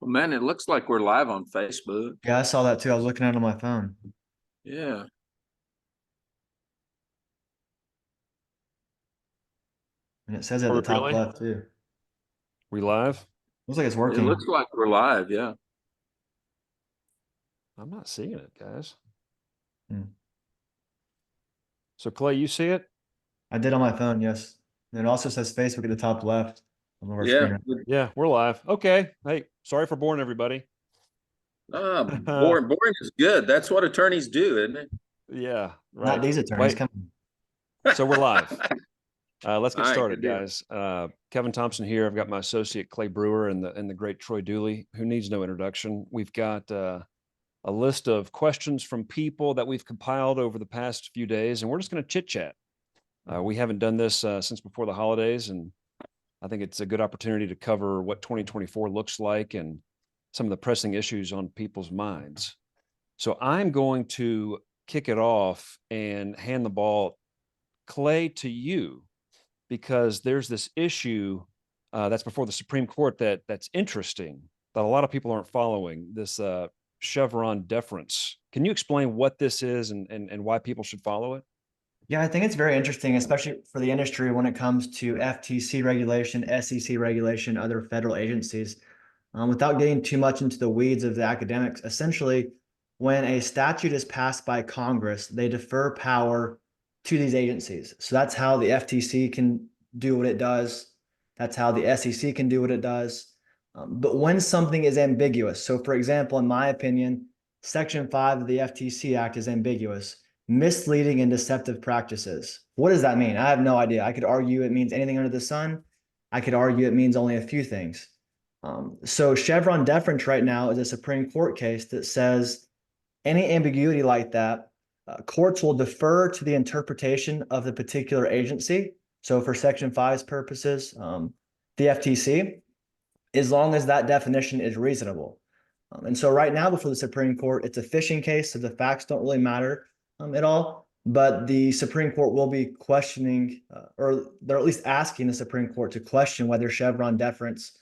Well, man, it looks like we're live on Facebook. Yeah, I saw that too. I was looking at it on my phone. Yeah. And it says at the top left too. We live? Looks like it's It working. looks like we're live. Yeah. I'm not seeing it, guys. Hmm. So Clay, you see it? I did on my phone, yes. And it also says Facebook at the top left of our Yeah. screen. Yeah, we're live. Okay. Hey, sorry for boring everybody. Boring is good. That's what attorneys do, isn't it? Yeah, right. Not these attorneys. Come on. So we're live. Let's get All right, started, good deal. guys. Kevin Thompson here. I've got my associate Clay Brewer and the great Troy Dooley, who needs no introduction. We've got a list of questions from people that we've compiled over the past few days, and we're just going to chit chat. We haven't done this since before the holidays, and I think it's a good opportunity to cover what 2024 looks like and some of the pressing issues on people's minds. So I'm going to kick it off and hand the ball, Clay, to you, because there's this issue that's before the Supreme Court that's interesting, that a lot of people aren't following, this Chevron deference. Can you explain what this is and why people should follow it? Yeah, I think it's very interesting, especially for the industry when it comes to FTC regulation, SEC regulation, other federal agencies. Without getting too much into the weeds of the academics, essentially, when a statute is passed by Congress, they defer power to these agencies. So that's how the FTC can do what it does. That's how the SEC can do what it does. But when something is ambiguous, so for example, in my opinion, Section 5 of the FTC Act is ambiguous. Misleading and deceptive practices. What does that mean? I have no idea. I could argue it means anything under the sun. I could argue it means only a few things. So Chevron deference right now is a Supreme Court case that says any ambiguity like that, courts will defer to the interpretation of the particular agency. So for Section 5's purposes, the FTC, as long as that definition is reasonable. And so right now before the Supreme Court, it's a fishing case, so the facts don't really matter at all. But the Supreme Court will be questioning, or they're at least asking the Supreme Court to question whether Chevron deference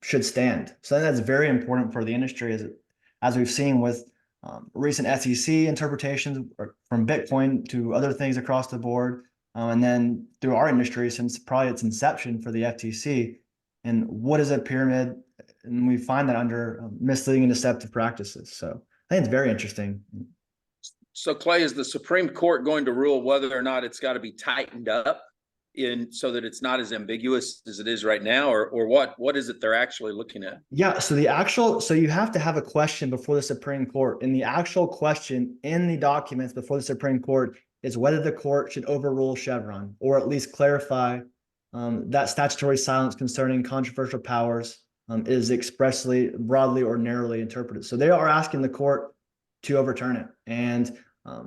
should stand. So I think that's very important for the industry, as we've seen with recent SEC interpretations from Bitcoin to other things across the board, and then through our industry since probably its inception for the FTC. And what is a pyramid? And we find that under misleading and deceptive practices. So I think it's very interesting. So Clay, is the Supreme Court going to rule whether or not it's got to be tightened up so that it's not as ambiguous as it is right now, or what is it they're actually looking at? Yeah, so you have to have a question before the Supreme Court, and the actual question in the documents before the Supreme Court is whether the court should overrule Chevron, or at least clarify that statutory silence concerning controversial powers is expressly, broadly, or narrowly interpreted. So they are asking the court to overturn it. And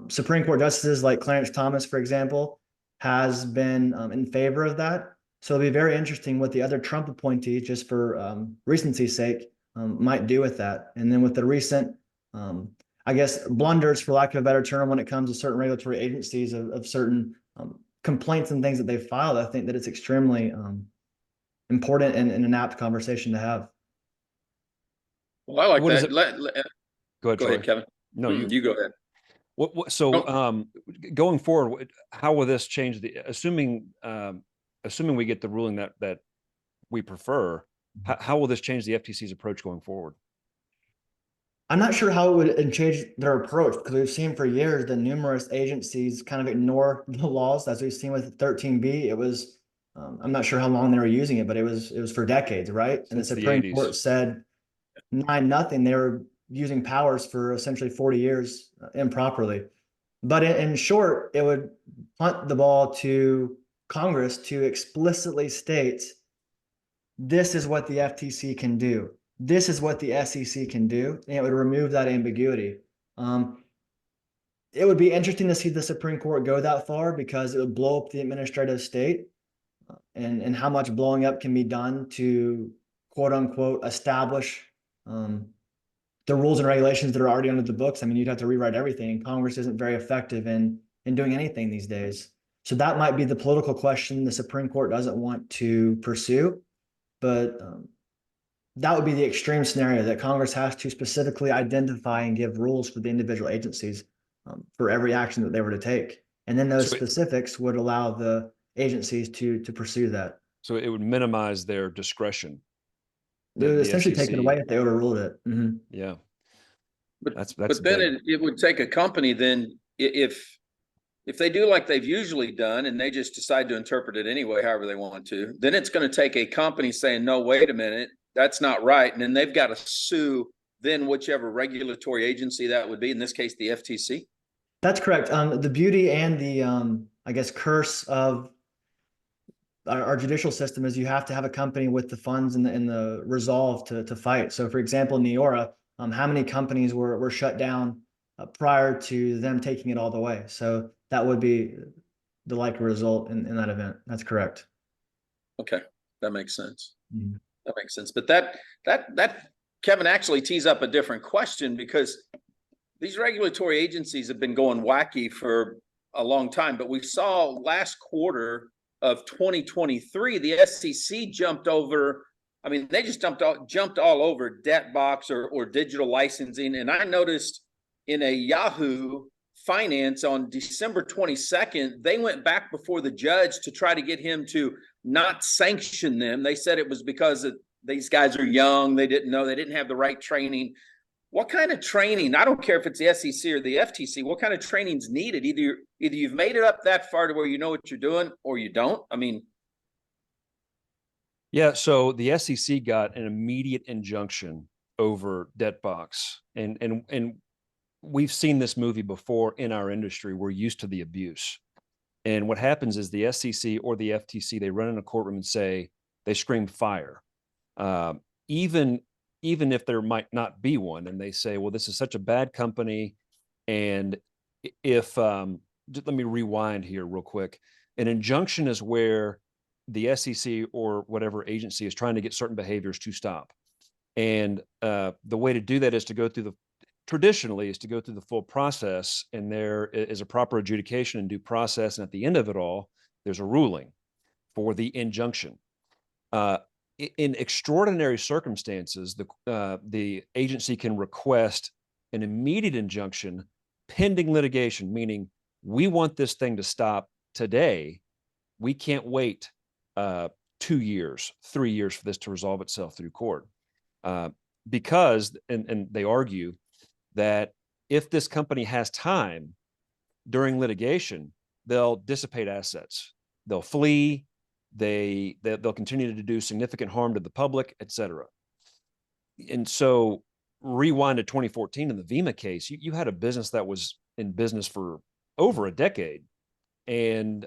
Supreme Court justices like Clarence Thomas, for example, has been in favor of that. So it'll be very interesting what the other Trump appointee, just for recency's sake, might do with that. And then with the recent, I guess, blunders, for lack of a better term, when it comes to certain regulatory agencies of certain complaints and things that they've filed, I think that it's extremely important and an apt conversation to have. Well, I like that. Go ahead, Kevin. No, you go ahead. Going forward, how will this change assuming we get the ruling that we prefer, how will this change the FTC's approach going forward? I'm not sure how it would change their approach, because we've seen for years that numerous agencies kind of ignore the laws, as we've seen with 13B. It was, I'm not sure how long they were using it, but it was for decades, right? And the Supreme Court said 9-0. They were using powers for essentially 40 years improperly. But in short, it would punt the ball to Congress to explicitly state, this is what the FTC can do. This is what the SEC can do. And it would remove that ambiguity. It would be interesting to see the Supreme Court go that far, because it would blow up the administrative state, and how much blowing up can be done to, quote unquote, establish the rules and regulations that are already under the books. I mean, you'd have to rewrite everything, and Congress isn't very effective in doing anything these days. So that might be the political question the Supreme Court doesn't want to pursue. But that would be the extreme scenario that Congress has to specifically identify and give rules for the individual agencies for every action that they were to take. And then those specifics would allow the agencies to pursue that. So it would minimize their discretion. It would essentially take it away if they overruled it. Mm-hmm. Yeah. But then it would take a company then if they do like they've usually done and they just decide to interpret it anyway, however they want to, then it's going to take a company saying, no, wait a minute, that's not right. And then they've got to sue then whichever regulatory agency that would be, in this case, the FTC. That's correct. The beauty and the, I guess, curse of our judicial system is you have to have a company with the funds and the resolve to fight. So for example, Noora, how many companies were shut down prior to them taking it all the way? So that would be the likely result in that event. That's correct. Okay, that makes sense. Mm-hmm. That makes sense. But that Kevin actually tees up a different question, because these regulatory agencies have been going wacky for a long time. But we saw last quarter of 2023, the SEC jumped over. I mean, they just jumped all over debt box or digital licensing. And I noticed in a Yahoo Finance on December 22nd, they went back before the judge to try to get him to not sanction them. They said it was because these guys are young. They didn't know, they didn't have the right training. What kind of training? I don't care if it's the SEC or the FTC. What kind of training is needed? Either you've made it up that far to where you know what you're doing, or you don't. I mean, yeah. So the SEC got an immediate injunction over debt box, and we've seen this movie before in our industry. We're used to the abuse. And what happens is the SEC or the FTC, they run in a courtroom and they scream fire. Even if there might not be one, and they say, well, this is such a bad company. And if, just let me rewind here real quick. An injunction is where the SEC or whatever agency is trying to get certain behaviors to stop. And the way to do that is to go through traditionally is to go through the full process, and there is a proper adjudication and due process. And at the end of it all, there's a ruling for the injunction. In extraordinary circumstances, the agency can request an immediate injunction pending litigation, meaning we want this thing to stop today. We can't wait 2 years, 3 years for this to resolve itself through court. Because, and they argue that if this company has time during litigation, they'll dissipate assets, they'll flee, they'll continue to do significant harm to the public, et cetera. And so rewind to 2014 in the Vima case, you had a business that was in business for over a decade. And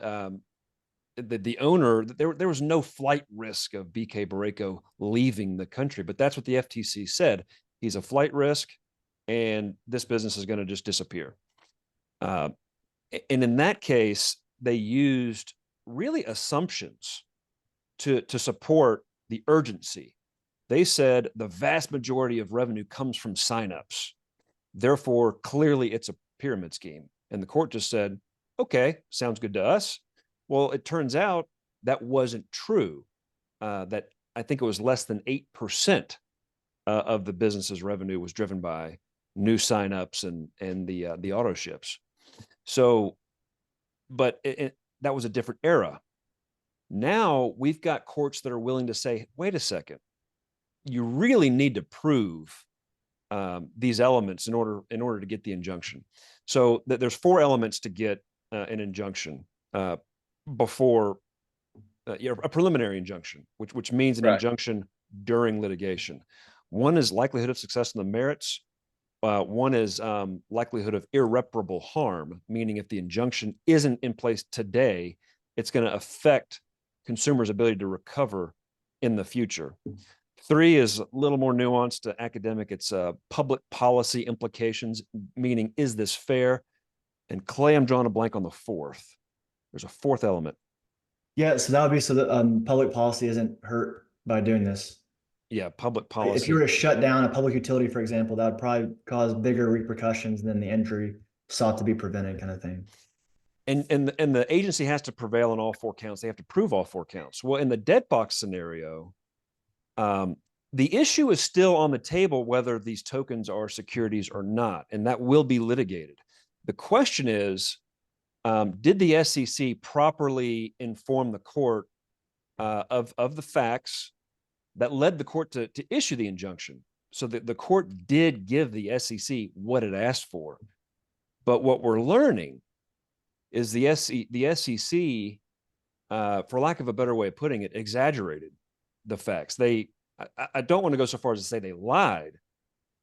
the owner, there was no flight risk of BK Barreco leaving the country, but that's what the FTC said. He's a flight risk, and this business is going to just disappear. And in that case, they used really assumptions to support the urgency. They said the vast majority of revenue comes from signups. Therefore, clearly it's a pyramid scheme. And the court just said, okay, sounds good to us. Well, it turns out that wasn't true. That I think it was less than 8% of the business's revenue was driven by new signups and the auto ships. So, but that was a different era. Now we've got courts that are willing to say, wait a second, you really need to prove these elements in order to get the injunction. So there's 4 elements to get an injunction before a preliminary injunction, which means an injunction during litigation. One is likelihood of success in the merits. One is likelihood of irreparable harm, meaning if the injunction isn't in place today, it's going to affect consumers' ability to recover in the future. 3 is a little more nuanced, academic. It's public policy implications, meaning is this fair? And Clay, I'm drawing a blank on the 4th. There's a 4th element. Yeah, so that would be so that public policy isn't hurt by doing this. Yeah, public policy. If you were to shut down a public utility, for example, that would probably cause bigger repercussions than the injury sought to be prevented, kind of thing. And the agency has to prevail on all 4 counts. They have to prove all 4 counts. Well, in the debt box scenario, The issue is still on the table whether these tokens are securities or not, and that will be litigated. The question is, did the SEC properly inform the court of the facts that led the court to issue the injunction? So that the court did give the SEC what it asked for. But what we're learning is the SEC, for lack of a better way of putting it, exaggerated the facts. I don't want to go so far as to say they lied.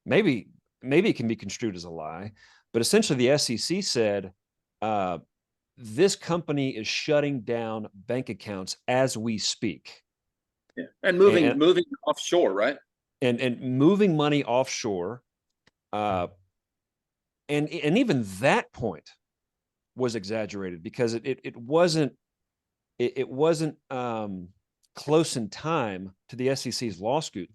Maybe it can be construed as a lie, but essentially the SEC said, this company is shutting down bank accounts as we speak. Yeah. And moving offshore, right? And moving money offshore. And even that point was exaggerated because it wasn't close in time to the SEC's lawsuit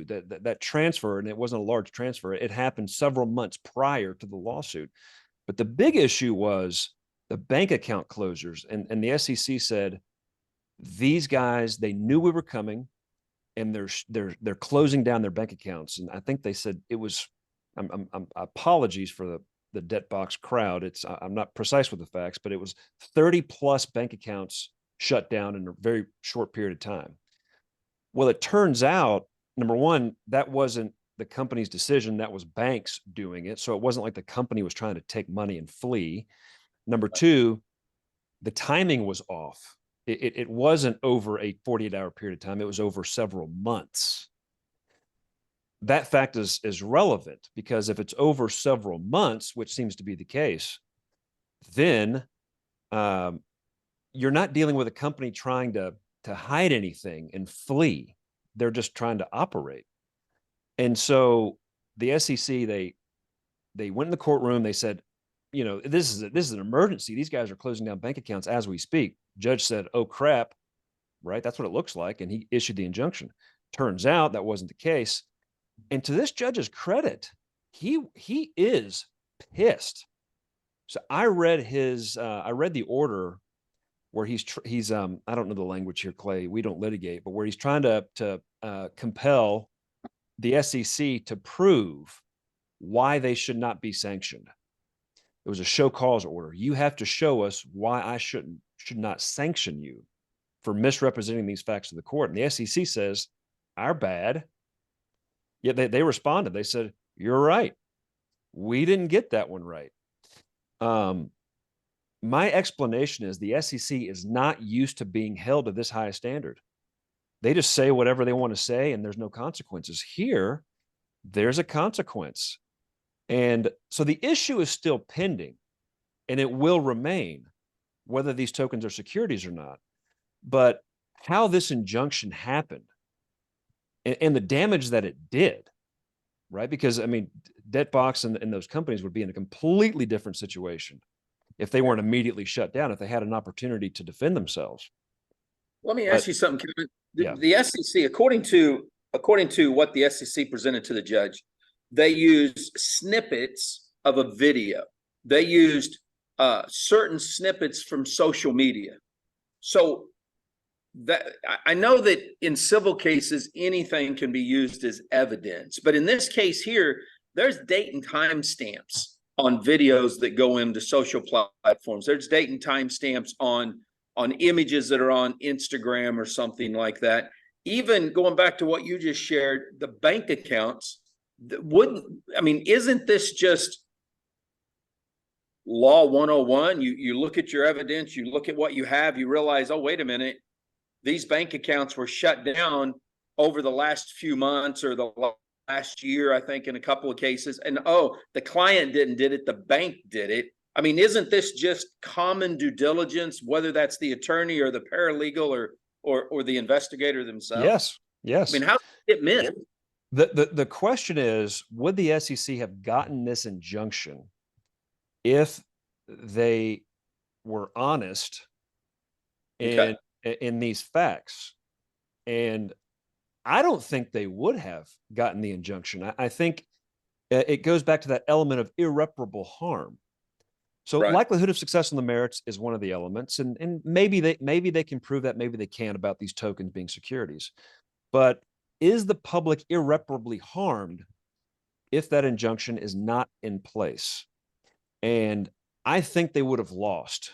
that transfer, and it wasn't a large transfer. It happened several months prior to the lawsuit. But the big issue was the bank account closures, and the SEC said these guys, they knew we were coming, and they're closing down their bank accounts. And I think they said it was. Apologies for the debt box crowd. I'm not precise with the facts, but it was 30 plus bank accounts shut down in a very short period of time. Well, it turns out, number one, that wasn't the company's decision. That was banks doing it. So it wasn't like the company was trying to take money and flee. Number two, the timing was off. It wasn't over a 48-hour period of time. It was over several months. That fact is relevant because if it's over several months, which seems to be the case, then you're not dealing with a company trying to hide anything and flee. They're just trying to operate. And so the SEC, they went in the courtroom. They said, this is an emergency. These guys are closing down bank accounts as we speak. Judge said, oh crap, right? That's what it looks like. And he issued the injunction. Turns out that wasn't the case. And to this judge's credit, he is pissed. So I read the order where he's I don't know the language here, Clay. We don't litigate, but where he's trying to compel the SEC to prove why they should not be sanctioned. It was a show cause order. You have to show us why I should not sanction you for misrepresenting these facts to the court. And the SEC says, our bad. Yet they responded. They said, you're right. We didn't get that one right. My explanation is the SEC is not used to being held to this high a standard. They just say whatever they want to say, and there's no consequences. Here, there's a consequence. And so the issue is still pending, and it will remain, whether these tokens are securities or not. But how this injunction happened, and the damage that it did, right? Because, I mean, Debtbox and those companies would be in a completely different situation if they weren't immediately shut down, if they had an opportunity to defend themselves. Let me ask you something, Kevin. Yeah. The SEC, according to what the SEC presented to the judge, they used snippets of a video. They used certain snippets from social media. So that I know that in civil cases, anything can be used as evidence, but in this case here, there's date and time stamps on videos that go into social platforms. There's date and time stamps on images that are on Instagram or something like that. Even going back to what you just shared, the bank accounts isn't this just law 101? You look at your evidence, you look at what you have, you realize, oh, wait a minute, these bank accounts were shut down over the last few months or the last year, I think, in a couple of cases. And, oh, the client did it, the bank did it. I mean, isn't this just common due diligence, whether that's the attorney or the paralegal or the investigator themselves? Yes. I mean, how did it miss? The question is, would the SEC have gotten this injunction if they were honest in these facts? And I don't think they would have gotten the injunction. I think it goes back to that element of irreparable harm. So likelihood of success on the merits is one of the elements, and maybe they can prove that, maybe they can't, about these tokens being securities. But is the public irreparably harmed if that injunction is not in place? And I think they would have lost.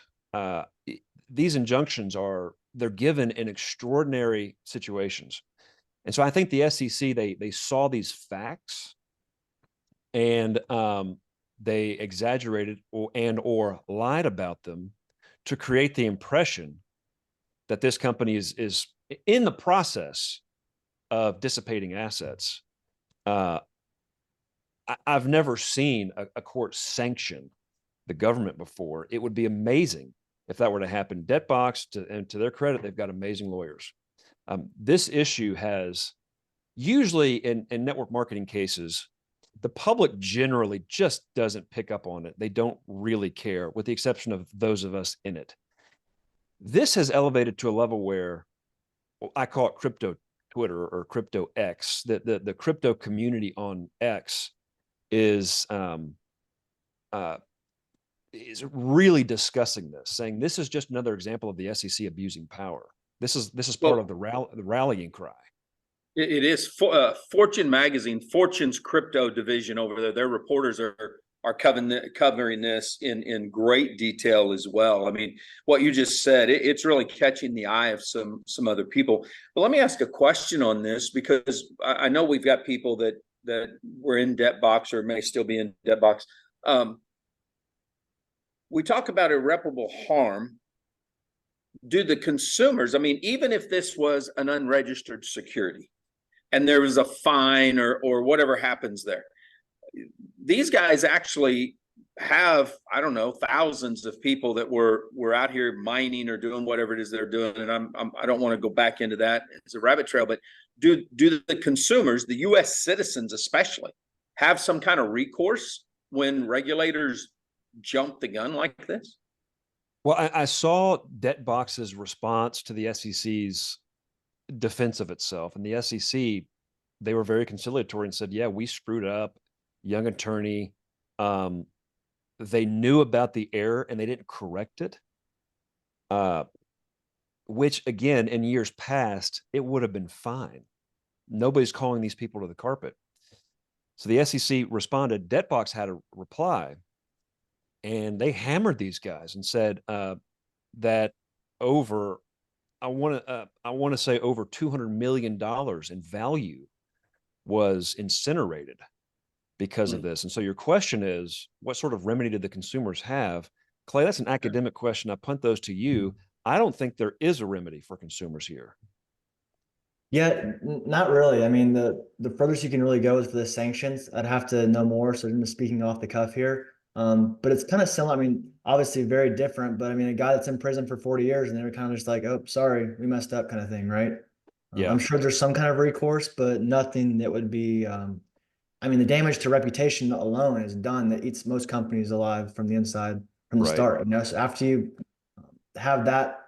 These injunctions they're given in extraordinary situations. And so I think the SEC, they saw these facts and they exaggerated or lied about them to create the impression that this company is in the process of dissipating assets. I've never seen a court sanction the government before. It would be amazing if that were to happen. Debtbox, and to their credit, they've got amazing lawyers. This issue has usually in network marketing cases, the public generally just doesn't pick up on it. They don't really care, with the exception of those of us in it. This has elevated to a level where, well, I call it crypto Twitter or crypto X. The crypto community on X is really discussing this, saying this is just another example of the SEC abusing power. This is part of the rallying cry. It is Fortune magazine, Fortune's crypto division over there. Their reporters are covering this in great detail as well. I mean, what you just said, it's really catching the eye of some other people. But let me ask a question on this, because I know we've got people that were in Debtbox or may still be in Debtbox. We talk about irreparable harm. Do the consumers, I mean, even if this was an unregistered security and there was a fine or whatever happens there, these guys actually have, I don't know, thousands of people that were out here mining or doing whatever it is they're doing. And I don't want to go back into that. It's a rabbit trail, but do the consumers, the US citizens especially, have some kind of recourse when regulators jump the gun like this? Well, I saw Debtbox's response to the SEC's defense of itself, and the SEC, they were very conciliatory and said, yeah, we screwed up. Young attorney, they knew about the error and they didn't correct it, which again, in years past, it would have been fine. Nobody's calling these people to the carpet. So the SEC responded. Debtbox had a reply, and they hammered these guys and said that over, I want to say over $200 million in value was incinerated because of this. And so your question is, what sort of remedy did the consumers have? Clay, that's an academic question. I punt those to you. I don't think there is a remedy for consumers here. Yeah, not really. I mean, the furthest you can really go is for the sanctions. I'd have to know more, so I'm just speaking off the cuff here. But it's kind of similar. I mean, obviously very different, but I mean, a guy that's in prison for 40 years and they're kind of just like, oh, sorry, we messed up kind of thing, right? Yeah. I'm sure there's some kind of recourse, but nothing that would be, I mean, the damage to reputation alone is done. That eats most companies alive from the inside, from the start. You know, so after you have that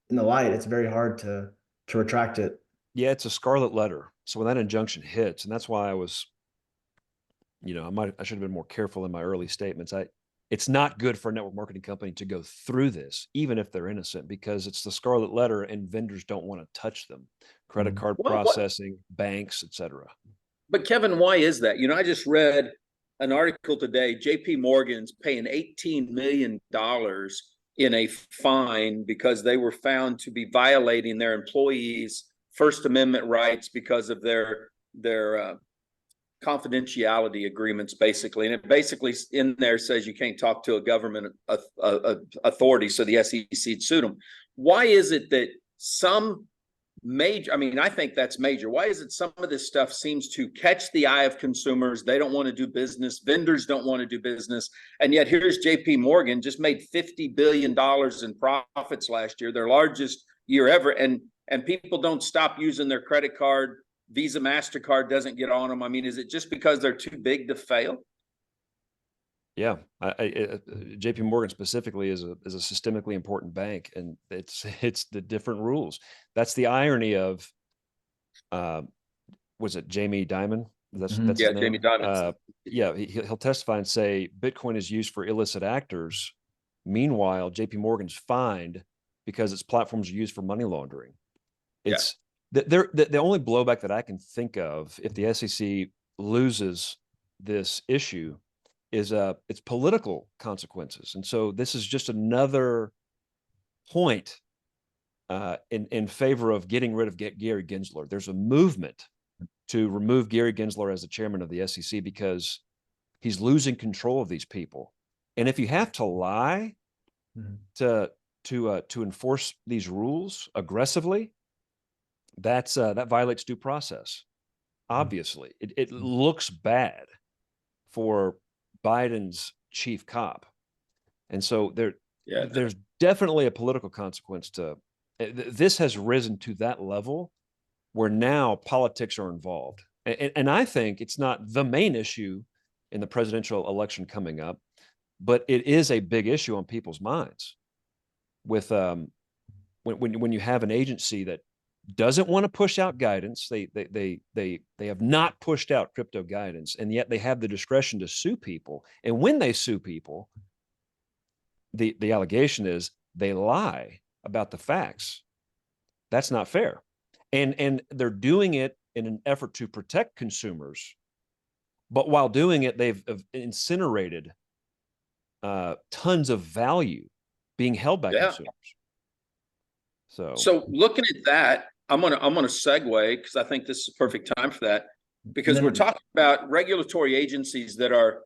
in the light, it's very hard to retract it. Yeah, it's a scarlet letter. So when that injunction hits, and that's why I was, you know, I should have been more careful in my early statements. It's not good for a network marketing company to go through this, even if they're innocent, because it's the scarlet letter and vendors don't want to touch them. Credit card processing, banks, etc. But Kevin, why is that? You know, I just read an article today. JP Morgan's paying $18 million in a fine because they were found to be violating their employees' First Amendment rights because of their confidentiality agreements, basically. And it basically in there says you can't talk to a government authority, so the SEC sued them. Why is it that some major, I mean, I think that's major. Why is it some of this stuff seems to catch the eye of consumers? They don't want to do business. Vendors don't want to do business. And yet here's JP Morgan just made $50 billion in profits last year, their largest year ever. And people don't stop using their credit card. Visa, MasterCard doesn't get on them. I mean, is it just because they're too big to fail? Yeah, JP Morgan specifically is a systemically important bank, and it's the different rules. That's the irony of, was it Jamie Dimon? That's his name? Jamie Dimon. Yeah, he'll testify and say Bitcoin is used for illicit actors. Meanwhile, JP Morgan's fined because its platforms are used for money laundering. It's The only blowback that I can think of if the SEC loses this issue is its political consequences. And so this is just another point in favor of getting rid of Gary Gensler. There's a movement to remove Gary Gensler as the chairman of the SEC because he's losing control of these people. And if you have to lie to enforce these rules aggressively, that violates due process. Obviously, it looks bad for Biden's chief cop, and so there's definitely a political consequence to this. Has risen to that level where now politics are involved, and I think it's not the main issue in the presidential election coming up, but it is a big issue on people's minds. With when you have an agency that doesn't want to push out guidance, they have not pushed out crypto guidance, and yet they have the discretion to sue people. And when they sue people, the allegation is they lie about the facts. That's not fair, and they're doing it in an effort to protect consumers. But while doing it, they've incinerated tons of value being held by consumers. So looking at that, I'm gonna segue because I think this is a perfect time for that, because we're talking about regulatory agencies that are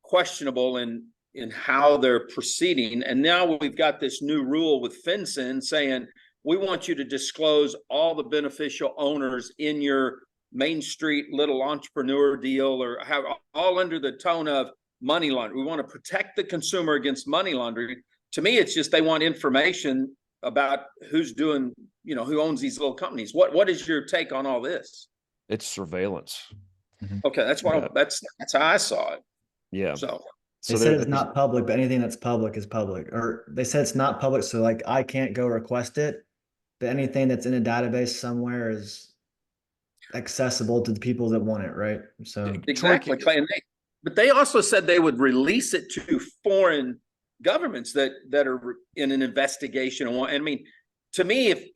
questionable in how they're proceeding, and now we've got this new rule with FinCEN saying we want you to disclose all the beneficial owners in your Main Street little entrepreneur deal, or have all under the tone of money laundering. We want to protect the consumer against money laundering. To me, it's just they want information about who's doing, who owns these little companies. What is your take on all this? it's surveillance. Okay, that's why that's how I saw it. Yeah. So they said it's not public, but anything that's public is public. Or they said it's not public, so like I can't go request it, but anything that's in a database somewhere is accessible to the people that want it, right? So exactly, Clay. But they also said they would release it to foreign governments that are in an investigation. And I mean, to me,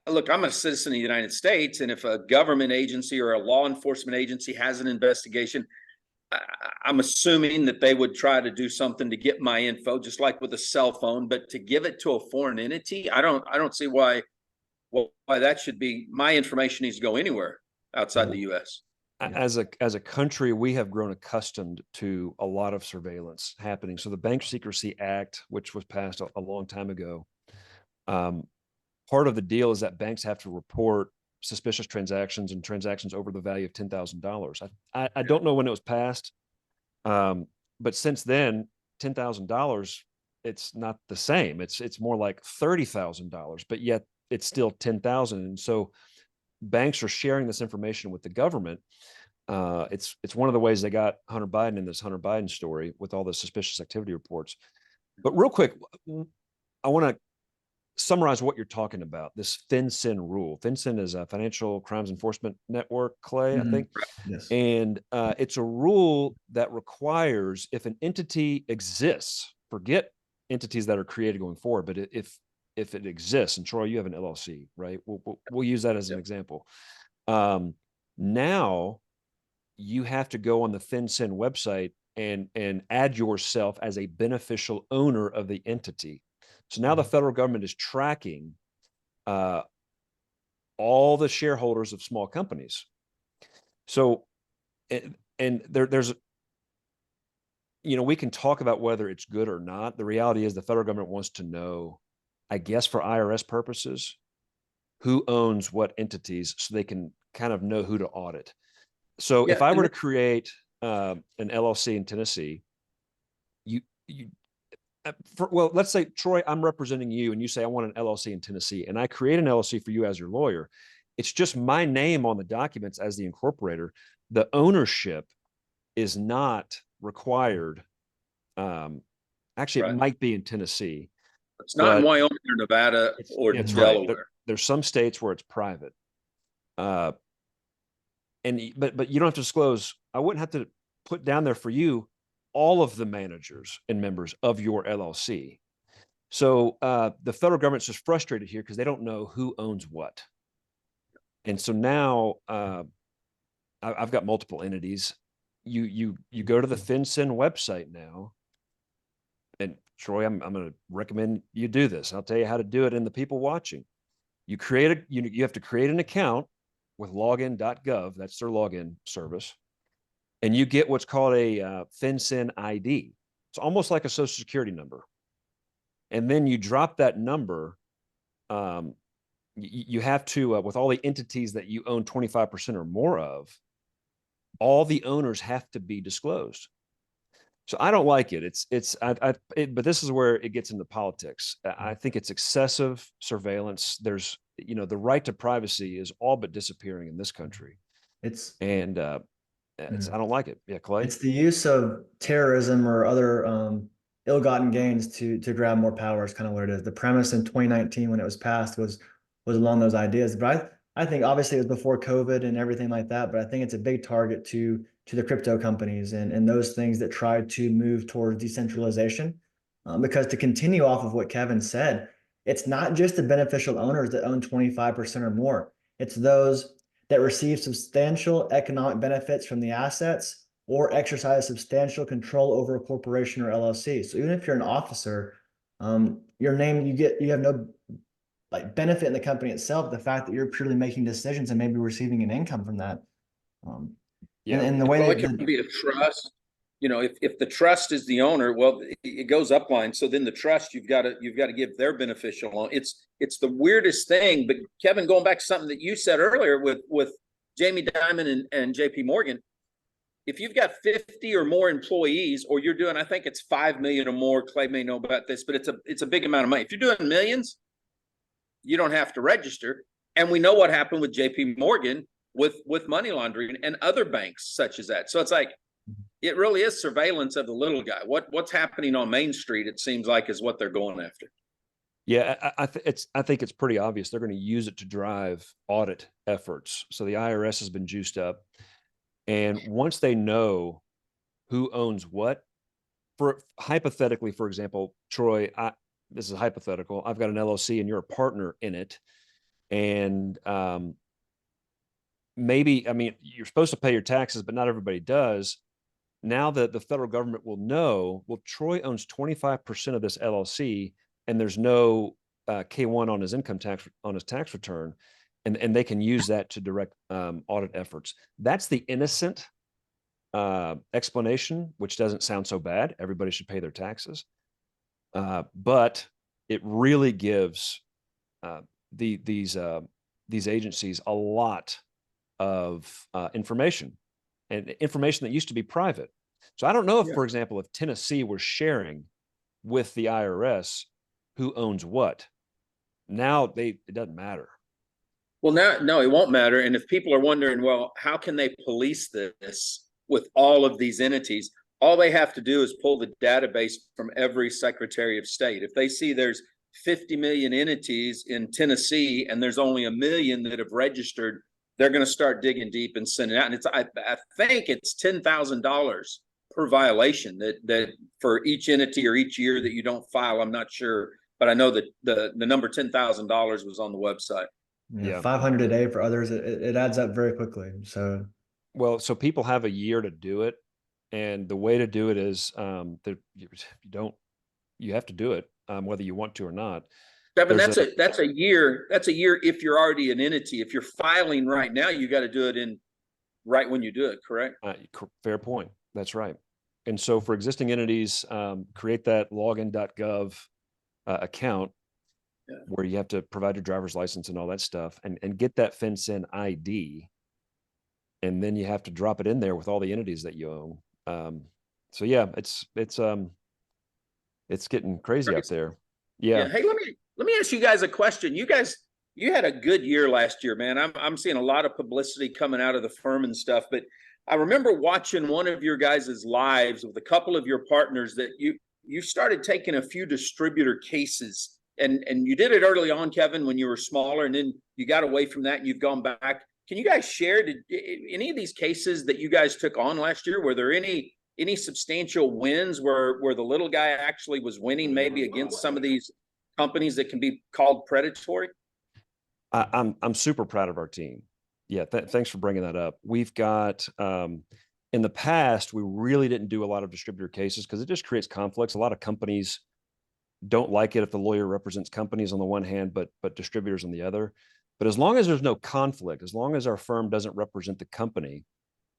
look, I'm a citizen of the United States, and if a government agency or a law enforcement agency has an investigation, I'm assuming that they would try to do something to get my info, just like with a cell phone. But to give it to a foreign entity, I don't see why that should be. My information needs to go anywhere outside the U.S. As a country, we have grown accustomed to a lot of surveillance happening. So the Bank Secrecy Act, which was passed a long time ago, part of the deal is that banks have to report suspicious transactions and transactions over the value of $10,000. I don't know when it was passed, but since then, $10,000, it's not the same. It's more like $30,000, but yet it's still $10,000. And so banks are sharing this information with the government. It's one of the ways they got Hunter Biden in this Hunter Biden story with all the suspicious activity reports. But real quick, I want to summarize what you're talking about, this FinCEN rule. FinCEN is a Financial Crimes Enforcement Network, Clay, I think. Yes. And it's a rule that requires, if an entity exists, forget entities that are created going forward, but if it exists, and Troy, you have an LLC, right? We'll use that as an example. Now you have to go on the FinCEN website and add yourself as a beneficial owner of the entity. So now the federal government is tracking all the shareholders of small companies. So, and there's, we can talk about whether it's good or not. The reality is the federal government wants to know, I guess for IRS purposes, who owns what entities so they can kind of know who to audit. So if I were to create an LLC in Tennessee, let's say, Troy, I'm representing you and you say, I want an LLC in Tennessee, and I create an LLC for you as your lawyer. It's just my name on the documents as the incorporator. The ownership is not required. Actually, it might be in Tennessee. It's not in Wyoming or Nevada or Delaware. Right. There's some states where it's private. But you don't have to disclose. I wouldn't have to put down there for you all of the managers and members of your LLC. So the federal government's just frustrated here because they don't know who owns what. And so now I've got multiple entities. You go to the FinCEN website now, and Troy, I'm going to recommend you do this. I'll tell you how to do it. And the people watching, you have to create an account with login.gov. That's their login service. And you get what's called a FinCEN ID. It's almost like a social security number. And then you drop that number. You have to, with all the entities that you own 25% or more of, all the owners have to be disclosed. So I don't like it. But this is where it gets into politics. I think it's excessive surveillance. There's, the right to privacy is all but disappearing in this country. I don't like it. Yeah, Clay. It's the use of terrorism or other ill-gotten gains to grab more power is kind of what it is. The premise in 2019 when it was passed was along those ideas. But I think obviously it was before COVID and everything like that, but I think it's a big target to the crypto companies and those things that try to move towards decentralization. Because to continue off of what Kevin said, it's not just the beneficial owners that own 25% or more. It's those that receive substantial economic benefits from the assets or exercise substantial control over a corporation or LLC. So even if you're an officer, your name, you have no benefit in the company itself. The fact that you're purely making decisions and maybe receiving an income from that. And the way it can be a trust. If the trust is the owner, well, it goes upline. So then the trust, you've got to give their beneficial loan. It's the weirdest thing. But Kevin, going back to something that you said earlier with Jamie Dimon and JP Morgan, if you've got 50 or more employees, or you're doing, I think it's 5 million or more, Clay may know about this, but it's a big amount of money. If you're doing millions, you don't have to register. And we know what happened with JP Morgan with money laundering and other banks such as that. So it's like, it really is surveillance of the little guy. What's happening on Main Street, it seems like, is what they're going after. Yeah, I think it's pretty obvious they're going to use it to drive audit efforts. So the IRS has been juiced up, and once they know who owns what, hypothetically, for example, Troy, this is hypothetical. I've got an LLC and you're a partner in it, and maybe, you're supposed to pay your taxes, but not everybody does. Now that the federal government will know, well, Troy owns 25% of this LLC, and there's no K-1 on his income tax, on his tax return, and they can use that to direct audit efforts. That's the innocent explanation, which doesn't sound so bad. Everybody should pay their taxes. But it really gives these agencies a lot of information, and information that used to be private. So I don't know if, for example, if Tennessee were sharing with the IRS who owns what, now it doesn't matter. Well, no, it won't matter. And if people are wondering, well, how can they police this with all of these entities? All they have to do is pull the database from every Secretary of State. If they see there's 50 million entities in Tennessee and there's only 1 million that have registered, they're going to start digging deep and sending out. And I think it's $10,000 per violation that for each entity or each year that you don't file. I'm not sure, but I know that the number $10,000 was on the website. Yeah, 500 a day for others. It adds up very quickly. So people have a year to do it, and the way to do it is you have to do it whether you want to or not. Kevin, that's a year. That's a year if you're already an entity. If you're filing right now, you got to do it right when you do it, correct? Fair point. That's right. And so for existing entities, create that login.gov account where you have to provide your driver's license and all that stuff, and get that FinCEN ID. And then you have to drop it in there with all the entities that you own. So yeah, it's getting crazy out there. Yeah. Hey, let me ask you guys a question. You had a good year last year, man. I'm seeing a lot of publicity coming out of the firm and stuff, but I remember watching one of your guys' lives with a couple of your partners that you started taking a few distributor cases, and you did it early on, Kevin, when you were smaller, and then you got away from that and you've gone back. Can you guys share, did any of these cases that you guys took on last year, were there any substantial wins where the little guy actually was winning maybe against some of these companies that can be called predatory? I'm super proud of our team. Yeah, thanks for bringing that up. We've got, in the past, we really didn't do a lot of distributor cases because it just creates conflicts. A lot of companies don't like it if the lawyer represents companies on the one hand, but distributors on the other. But as long as there's no conflict, as long as our firm doesn't represent the company,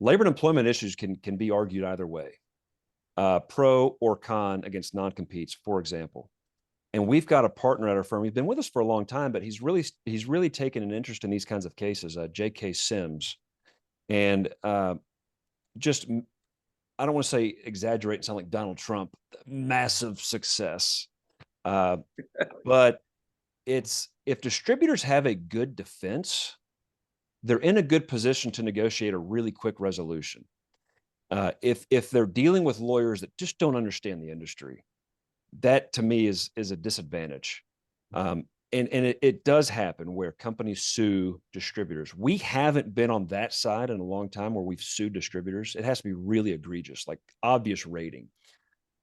labor and employment issues can be argued either way, pro or con against non-competes, for example. And we've got a partner at our firm. He's been with us for a long time, but he's really taken an interest in these kinds of cases. J.K. Sims, and just, I don't want to say exaggerate and sound like Donald Trump, massive success. But if distributors have a good defense, they're in a good position to negotiate a really quick resolution. If they're dealing with lawyers that just don't understand the industry, that to me is a disadvantage. And it does happen where companies sue distributors. We haven't been on that side in a long time where we've sued distributors. It has to be really egregious, like obvious rating.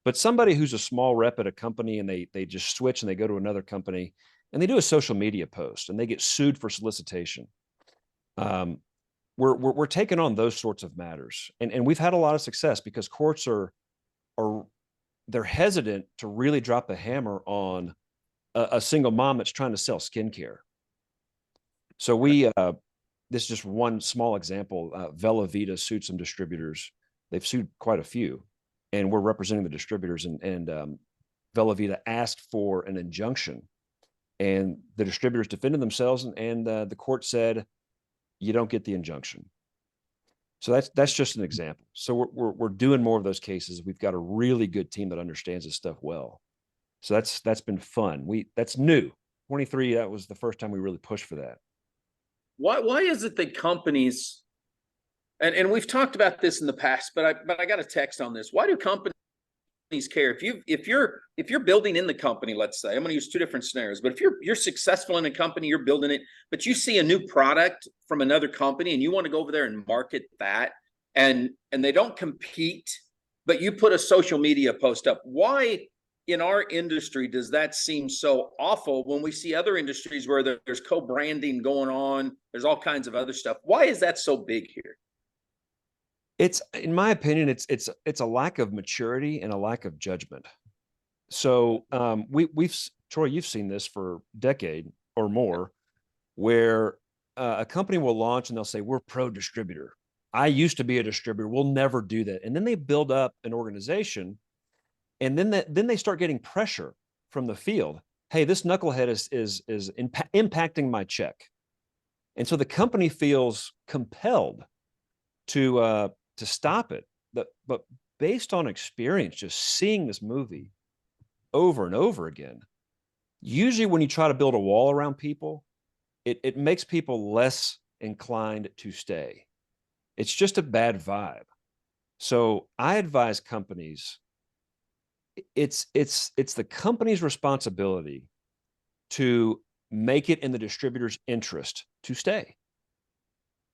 But somebody who's a small rep at a company and they just switch and they go to another company and they do a social media post and they get sued for solicitation. We're taking on those sorts of matters, and we've had a lot of success because courts they're hesitant to really drop the hammer on a single mom that's trying to sell skincare. So this is just one small example. Vela Vita sued some distributors. They've sued quite a few, and we're representing the distributors. And Vela Vita asked for an injunction, and the distributors defended themselves, and the court said, "You don't get the injunction." So that's just an example. So we're doing more of those cases. We've got a really good team that understands this stuff well. So that's been fun. That's new. 23, that was the first time we really pushed for that. Why is it that companies, and we've talked about this in the past, but I got a text on this. Why do companies care? If you're building in the company, let's say, I'm going to use two different scenarios, but if you're successful in a company, you're building it, but you see a new product from another company and you want to go over there and market that, and they don't compete, but you put a social media post up. Why in our industry does that seem so awful when we see other industries where there's co-branding going on, there's all kinds of other stuff? Why is that so big here? It's, in my opinion, it's a lack of maturity and a lack of judgment. So we've Troy, you've seen this for a decade or more, where a company will launch and they'll say, "We're pro distributor. I used to be a distributor. We'll never do that." And then they build up an organization, and then they start getting pressure from the field. Hey, this knucklehead is impacting my check, and so the company feels compelled to stop it. But based on experience, just seeing this movie over and over again, usually when you try to build a wall around people, it makes people less inclined to stay. It's just a bad vibe. So I advise companies, it's the company's responsibility to make it in the distributor's interest to stay.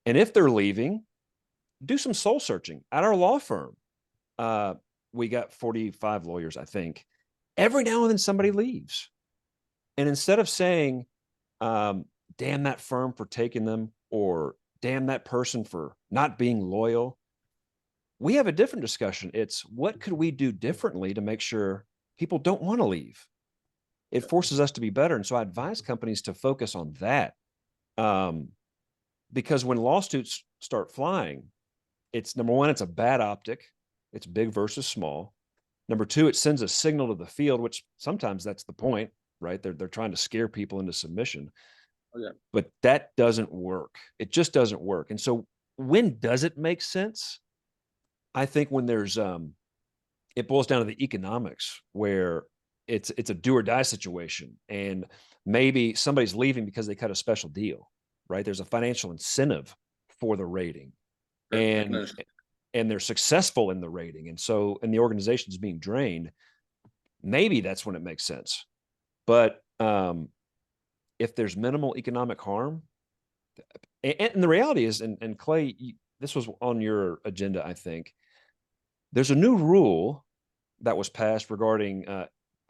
And if they're leaving, do some soul searching. At our law firm, we got 45 lawyers, I think. Every now and then somebody leaves. And instead of saying, damn that firm for taking them, or damn that person for not being loyal, we have a different discussion. It's, what could we do differently to make sure people don't want to leave? It forces us to be better. And so I advise companies to focus on that. Because when lawsuits start flying, it's, number one, it's a bad optic. It's big versus small. Number two, it sends a signal to the field, which sometimes that's the point, right? They're trying to scare people into submission. Oh, yeah. But that doesn't work. It just doesn't work. And so when does it make sense? I think when there's, it boils down to the economics, where it's a do or die situation. And maybe somebody's leaving because they cut a special deal, right? There's a financial incentive for the rating. And they're successful in the rating. And so, and the organization is being drained, maybe that's when it makes sense. But if there's minimal economic harm, and the reality is, and Clay, this was on your agenda, I think, there's a new rule that was passed regarding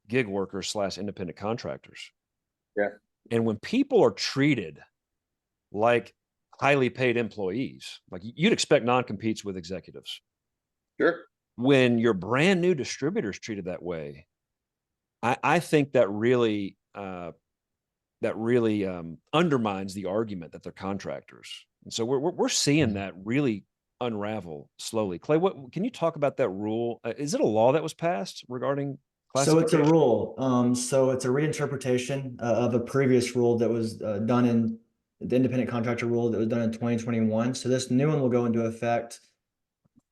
gig workers / independent contractors. Yeah. And when people are treated like highly paid employees. Like you'd expect non-competes with executives. Sure. When your brand new distributors treated that way, I think that really undermines the argument that they're contractors. And so we're seeing that really unravel slowly. Clay, what can you talk about that rule? Is it a law that was passed regarding So it's a classification? rule. So it's a reinterpretation of a previous rule that was done in the independent contractor rule that was done in 2021. So this new one will go into effect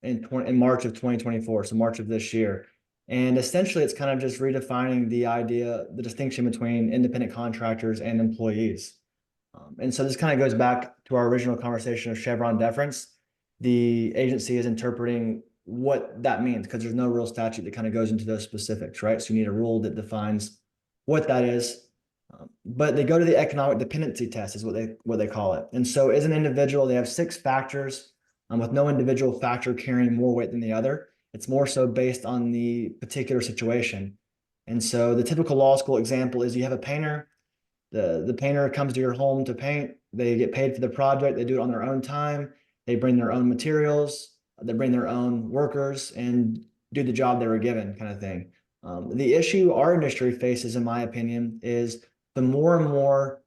in March of 2024, so March of this year. And essentially, it's kind of just redefining the distinction between independent contractors and employees. And so this kind of goes back to our original conversation of Chevron deference. The agency is interpreting what that means because there's no real statute that kind of goes into those specifics, right? So you need a rule that defines what that is. But they go to the economic dependency test is what they call it. And so as an individual, they have 6 factors with no individual factor carrying more weight than the other. It's more so based on the particular situation. And so the typical law school example is you have a painter. The painter comes to your home to paint. They get paid for the project. They do it on their own time. They bring their own materials. They bring their own workers and do the job they were given, kind of thing. The issue our industry faces, in my opinion, is the more and more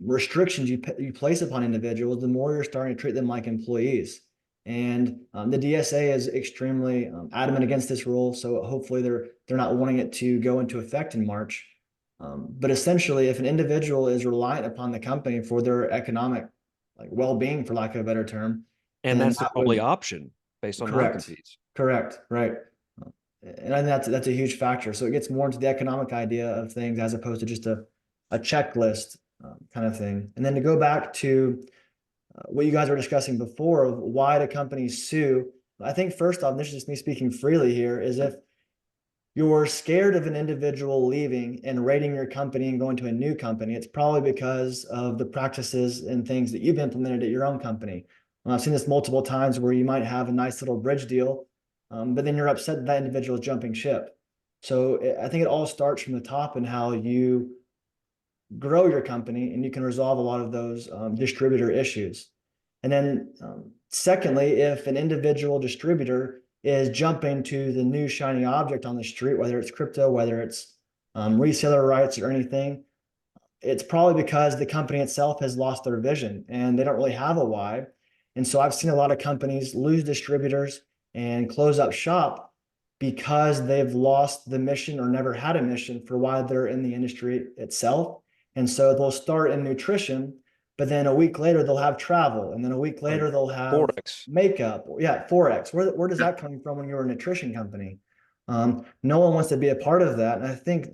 restrictions you place upon individuals, the more you're starting to treat them like employees. And the DSA is extremely adamant against this rule. So hopefully they're not wanting it to go into effect in March. But essentially, if an individual is reliant upon the company for their economic well-being, for lack of a better term, And then that's the that only would- option based on correct, non-competes. correct, right. And I think that's a huge factor. So it gets more into the economic idea of things as opposed to just a checklist kind of thing. And then to go back to what you guys were discussing before of why do companies sue, I think first off, this is just me speaking freely here, is if you're scared of an individual leaving and raiding your company and going to a new company, it's probably because of the practices and things that you've implemented at your own company. I've seen this multiple times where you might have a nice little bridge deal, but then you're upset that that individual is jumping ship. So I think it all starts from the top and how you grow your company, and you can resolve a lot of those distributor issues. And then secondly, if an individual distributor is jumping to the new shiny object on the street, whether it's crypto, whether it's reseller rights or anything, it's probably because the company itself has lost their vision and they don't really have a why. And so I've seen a lot of companies lose distributors and close up shop because they've lost the mission or never had a mission for why they're in the industry itself. And so they'll start in nutrition, but then a week later they'll have travel, and then a week later they'll have Forex. makeup. Yeah, Forex. Where does that come from when you're a nutrition company? No one wants to be a part of that. And I think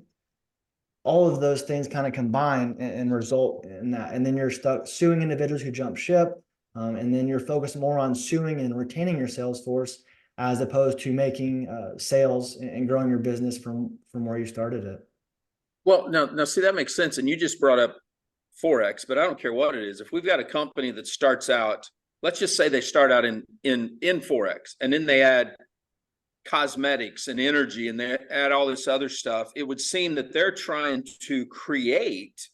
all of those things kind of combine and result in that. And then you're stuck suing individuals who jump ship. And then you're focused more on suing and retaining your sales force as opposed to making sales and growing your business from where you started it. Well, now, see, that makes sense. And you just brought up Forex, but I don't care what it is. If we've got a company that starts out, let's just say they start out in Forex, and then they add cosmetics and energy, and they add all this other stuff, it would seem that they're trying to create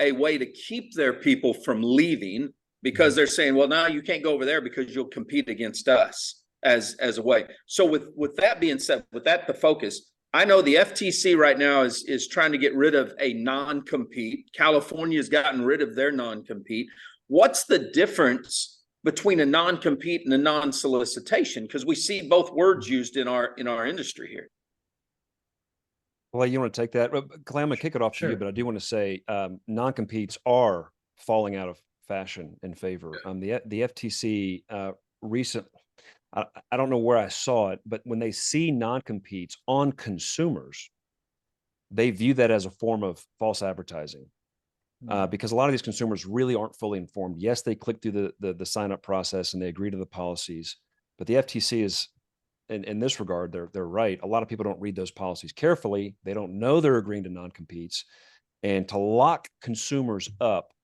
a way to keep their people from leaving, because they're saying, well, now you can't go over there because you'll compete against us as a way. So with that being said, with that the focus, I know the FTC right now is trying to get rid of a non-compete. California's gotten rid of their non-compete. What's the difference between a non-compete and a non-solicitation? Because we see both words used in our industry here. Well, you want to take that? Clay, I'm going to kick it off to you, Sure. but I do want to say non-competes are falling out of fashion in favor. The FTC I don't know where I saw it, but when they see non-competes on consumers, they view that as a form of false advertising. Because a lot of these consumers really aren't fully informed. Yes, they click through the sign-up process and they agree to the policies, but the FTC is, in this regard, they're right. A lot of people don't read those policies carefully. They don't know they're agreeing to non-competes, and to lock consumers up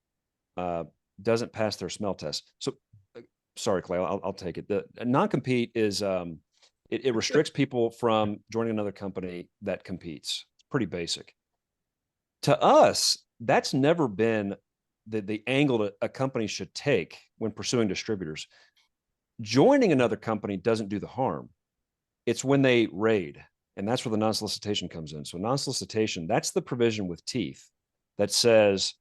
doesn't pass their smell test. So, sorry, Clay, I'll take it. The non-compete is it restricts people from joining another company that competes. It's pretty basic. To us, that's never been the angle that a company should take when pursuing distributors. Joining another company doesn't do the harm. It's when they raid, and that's where the non-solicitation comes in. So non-solicitation, that's the provision with teeth that says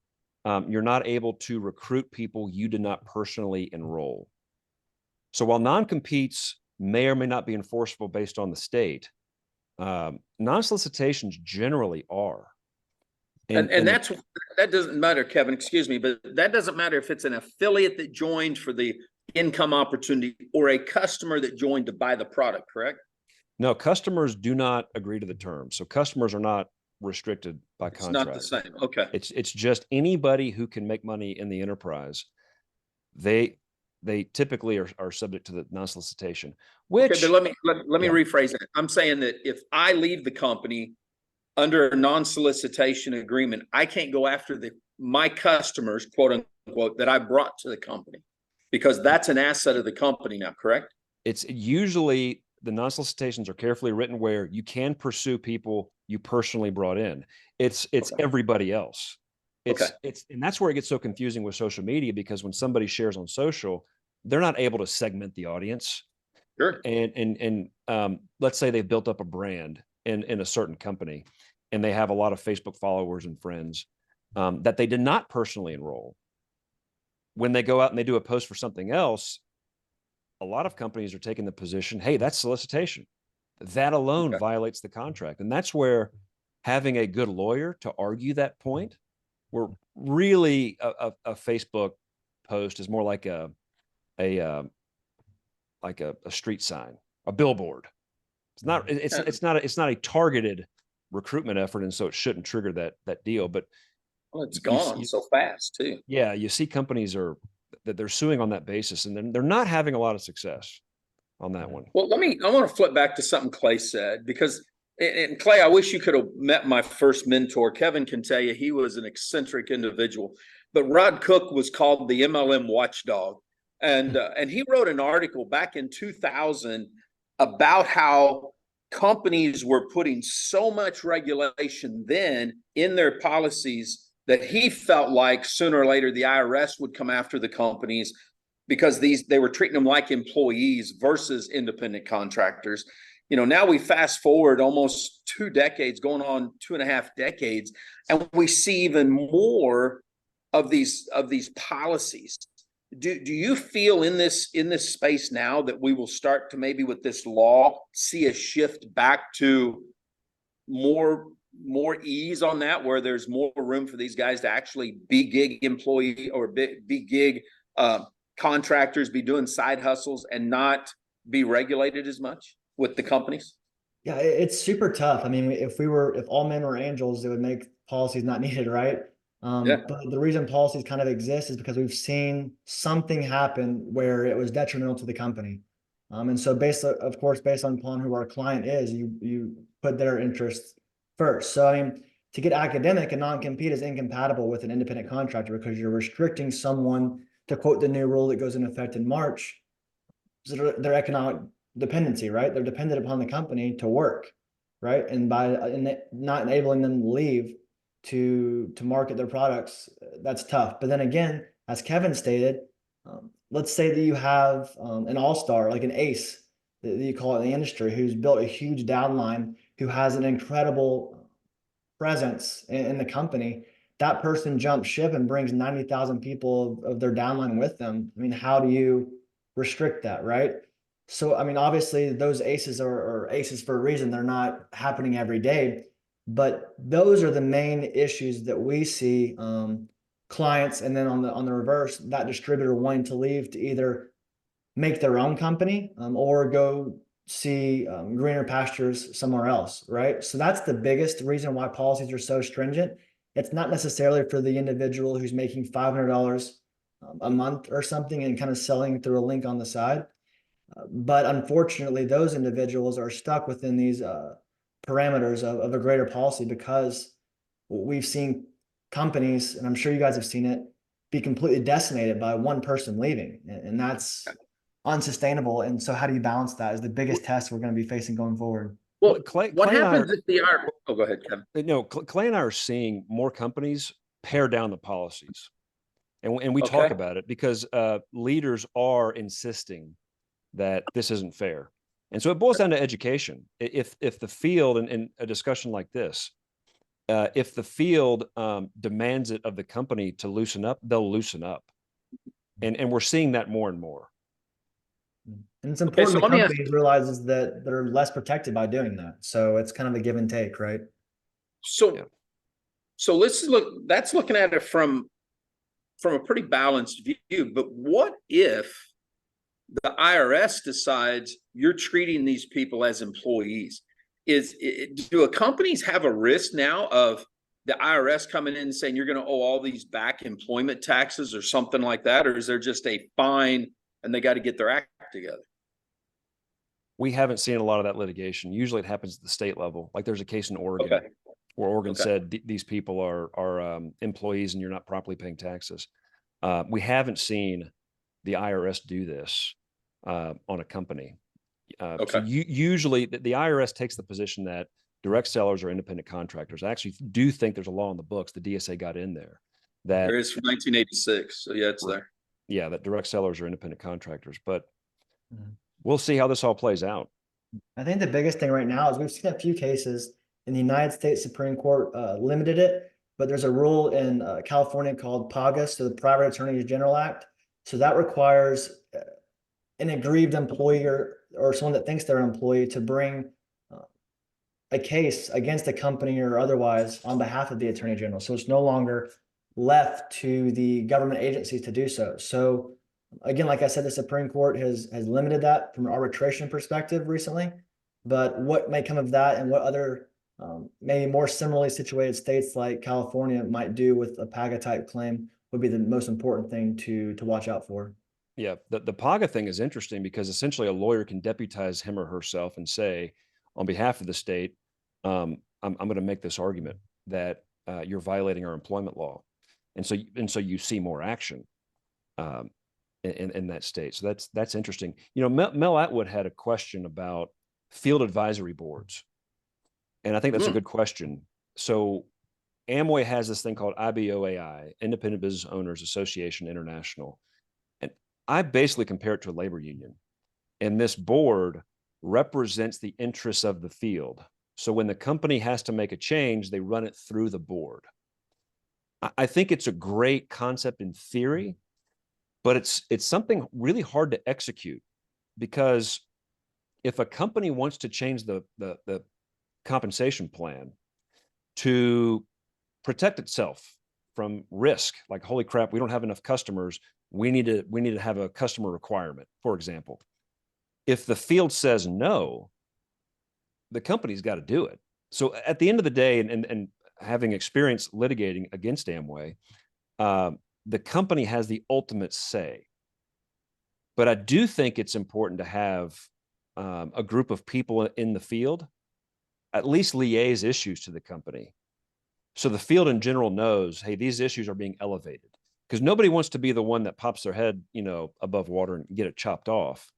you're not able to recruit people you did not personally enroll. So while non-competes may or may not be enforceable based on the state, non-solicitations generally are. And that doesn't matter, Kevin, excuse me, but that doesn't matter if it's an affiliate that joined for the income opportunity or a customer that joined to buy the product, correct? No, customers do not agree to the terms. So customers are not restricted by contract. It's not the same. Okay. It's just anybody who can make money in the enterprise. They typically are subject to the non-solicitation, which okay, but let me rephrase that. I'm saying that if I leave the company under a non-solicitation agreement, I can't go after my customers, quote unquote, that I brought to the company, because that's an asset of the company now, correct? It's usually the non-solicitations are carefully written where you can pursue people you personally brought in. It's okay. Everybody else. And that's where it gets so confusing with social media, because when somebody shares on social, they're not able to segment the audience. Sure. And let's say they've built up a brand in a certain company, and they have a lot of Facebook followers and friends that they did not personally enroll. When they go out and they do a post for something else, a lot of companies are taking the position, hey, that's solicitation. That alone violates the contract. And that's where having a good lawyer to argue that point, where really a Facebook post is more like a street sign, a billboard. It's not a targeted recruitment effort, and so it shouldn't trigger that deal. But it's gone so fast too. Yeah, you see companies that they're suing on that basis, and then they're not having a lot of success on that one. Well, I want to flip back to something Clay said, because and Clay, I wish you could have met my first mentor. Kevin can tell you he was an eccentric individual, but Rod Cook was called the MLM watchdog. And he wrote an article back in 2000 about how companies were putting so much regulation then in their policies that he felt like sooner or later the IRS would come after the companies, because they were treating them like employees versus independent contractors. You know, now we fast forward almost 2 decades, going on 2.5 decades, and we see even more of these policies. Do you feel in this space now that we will start to, maybe with this law, see a shift back to more ease on that, where there's more room for these guys to actually be gig employee or be gig contractors, be doing side hustles and not be regulated as much with the companies? Yeah, it's super tough. I mean, if all men were angels, it would make policies not needed, right? But the reason policies kind of exist is because we've seen something happen where it was detrimental to the company. And so based upon who our client is, you put their interests first. So I mean, to get academic, a non-compete is incompatible with an independent contractor, because you're restricting someone, to quote the new rule that goes into effect in March, their economic dependency, right? They're dependent upon the company to work, right? And by not enabling them to leave to market their products, that's tough. But then again, as Kevin stated, let's say that you have an all-star, like an ace that you call it in the industry, who's built a huge downline, who has an incredible presence in the company. That person jumps ship and brings 90,000 people of their downline with them. I mean, how do you restrict that, right? So, I mean, obviously those aces are aces for a reason. They're not happening every day, but those are the main issues that we see clients. And then on the reverse, that distributor wanting to leave to either make their own company or go see greener pastures somewhere else, right? So that's the biggest reason why policies are so stringent. It's not necessarily for the individual who's making $500 a month or something and kind of selling through a link on the side. But unfortunately, those individuals are stuck within these parameters of a greater policy, because we've seen companies, and I'm sure you guys have seen it, be completely decimated by one person leaving. And that's unsustainable. And so how do you balance that is the biggest test we're going to be facing going forward. Well, what happens if the IRS? Oh, go ahead, Kevin. No, Clay and I are seeing more companies pare down the policies. And we talk Okay. about it because leaders are insisting that this isn't fair. And so it boils down to education. If the field, in a discussion like this, if the field demands it of the company to loosen up, they'll loosen up. And we're seeing that more and more. And it's Okay, important so the let me ask company realizes that they're less protected by doing that. So it's kind of a give and take, right? So, Yeah. so that's looking at it from a pretty balanced view, but what if the IRS decides you're treating these people as employees? Do companies have a risk now of the IRS coming in and saying you're going to owe all these back employment taxes or something like that? Or is there just a fine and they got to get their act together? We haven't seen a lot of that litigation. Usually it happens at the state level. Like there's a case in Oregon Okay. where Oregon Okay. said these people are employees and you're not properly paying taxes. We haven't seen the IRS do this on a company. Okay. So usually the IRS takes the position that direct sellers are independent contractors. I actually do think there's a law in the books. The DSA got in there that There is from 1986. So yeah, it's there. Yeah, that direct sellers are independent contractors. But Mhm. we'll see how this all plays out. I think the biggest thing right now is we've seen a few cases in the United States Supreme Court limited it, but there's a rule in California called PAGA, so the Private Attorney General Act. So that requires an aggrieved employee or someone that thinks they're an employee to bring a case against a company or otherwise on behalf of the Attorney General. So it's no longer left to the government agencies to do so. So again, like I said, the Supreme Court has limited that from an arbitration perspective recently. But what may come of that and what other maybe more similarly situated states like California might do with a PAGA type claim would be the most important thing to watch out for. Yeah, the PAGA thing is interesting because essentially a lawyer can deputize him or herself and say, on behalf of the state, I'm going to make this argument that you're violating our employment law, and so you see more action in that state. So that's interesting. You know, Mel Atwood had a question about field advisory boards, and I think that's a good question. So Amway has this thing called IBOAI, Independent Business Owners Association International. And I basically compare it to a labor union. And this board represents the interests of the field. So when the company has to make a change, they run it through the board. I think it's a great concept in theory, but it's something really hard to execute, because if a company wants to change the compensation plan to protect itself from risk, like, holy crap, we don't have enough customers, we need to have a customer requirement, for example. If the field says no, the company's got to do it. So at the end of the day, and having experience litigating against Amway, the company has the ultimate say. But I do think it's important to have a group of people in the field at least liaise issues to the company, so the field in general knows, hey, these issues are being elevated, because nobody wants to be the one that pops their head, above water and get it chopped off.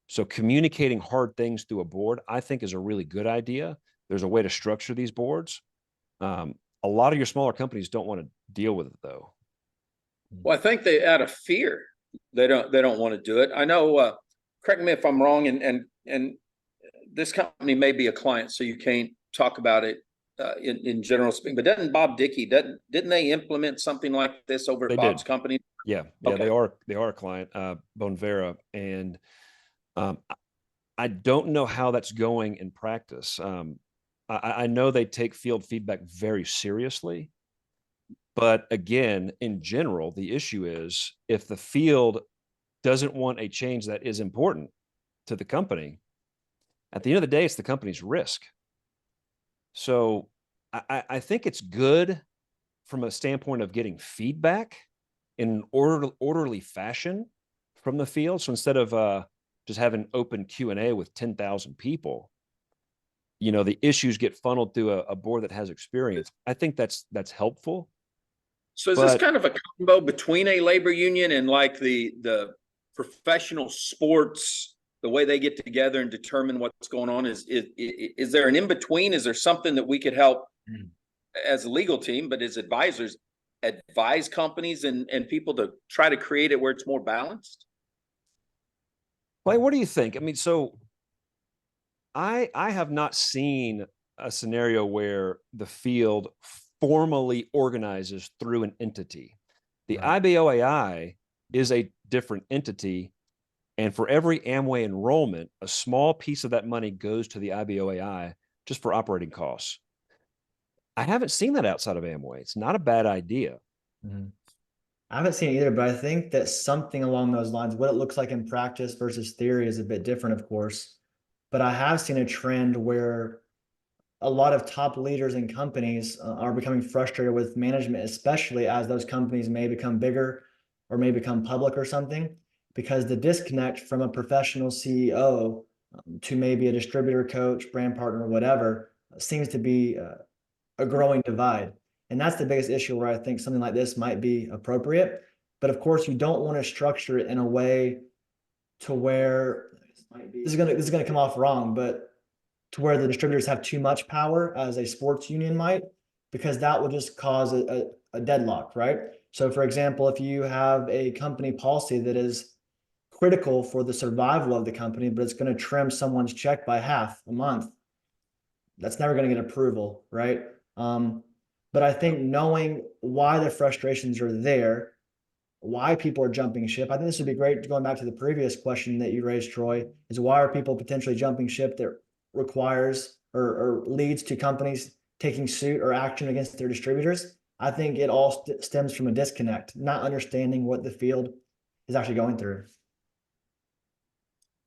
So communicating hard things through a board, I think, is a really good idea. There's a way to structure these boards. A lot of your smaller companies don't want to deal with it, though. Well, I think they, out of fear, they don't want to do it. I know, correct me if I'm wrong, and this company may be a client, so you can't talk about it in general speaking, but didn't Bob Dickey, didn't they implement something like this over at Bob's company? Yeah, Okay. they are a client, Bonvera, and I don't know how that's going in practice. I know they take field feedback very seriously, but again, in general, the issue is if the field doesn't want a change that is important to the company, at the end of the day, it's the company's risk. So I think it's good from a standpoint of getting feedback in an orderly fashion from the field. So instead of just having open Q&A with 10,000 people, the issues get funneled through a board that has experience. I think that's helpful. So is this kind of a combo between a labor union and like the professional sports, the way they get together and determine what's going on? Is there an in-between? Is there something that we could help as a legal team, but as advisors, advise companies and people to try to create it where it's more balanced? Clay, what do you think? I mean, so I have not seen a scenario where the field formally organizes through an entity. The Right. IBOAI is a different entity, and for every Amway enrollment, a small piece of that money goes to the IBOAI just for operating costs. I haven't seen that outside of Amway. It's not a bad idea. Mhm. I haven't seen it either, but I think that something along those lines, what it looks like in practice versus theory is a bit different, of course. But I have seen a trend where a lot of top leaders in companies are becoming frustrated with management, especially as those companies may become bigger or may become public or something, because the disconnect from a professional CEO to maybe a distributor, coach, brand partner, whatever, seems to be a growing divide. And that's the biggest issue where I think something like this might be appropriate. But of course, you don't want to structure it in a way to where this is gonna come off wrong, but to where the distributors have too much power as a sports union might, because that will just cause a deadlock, right? So for example, if you have a company policy that is critical for the survival of the company, but it's going to trim someone's check by half a month, that's never going to get approval, right? But I think knowing why the frustrations are there, why people are jumping ship. I think this would be great, going back to the previous question that you raised, Troy, is why are people potentially jumping ship that requires or leads to companies taking suit or action against their distributors? I think it all stems from a disconnect, not understanding what the field is actually going through.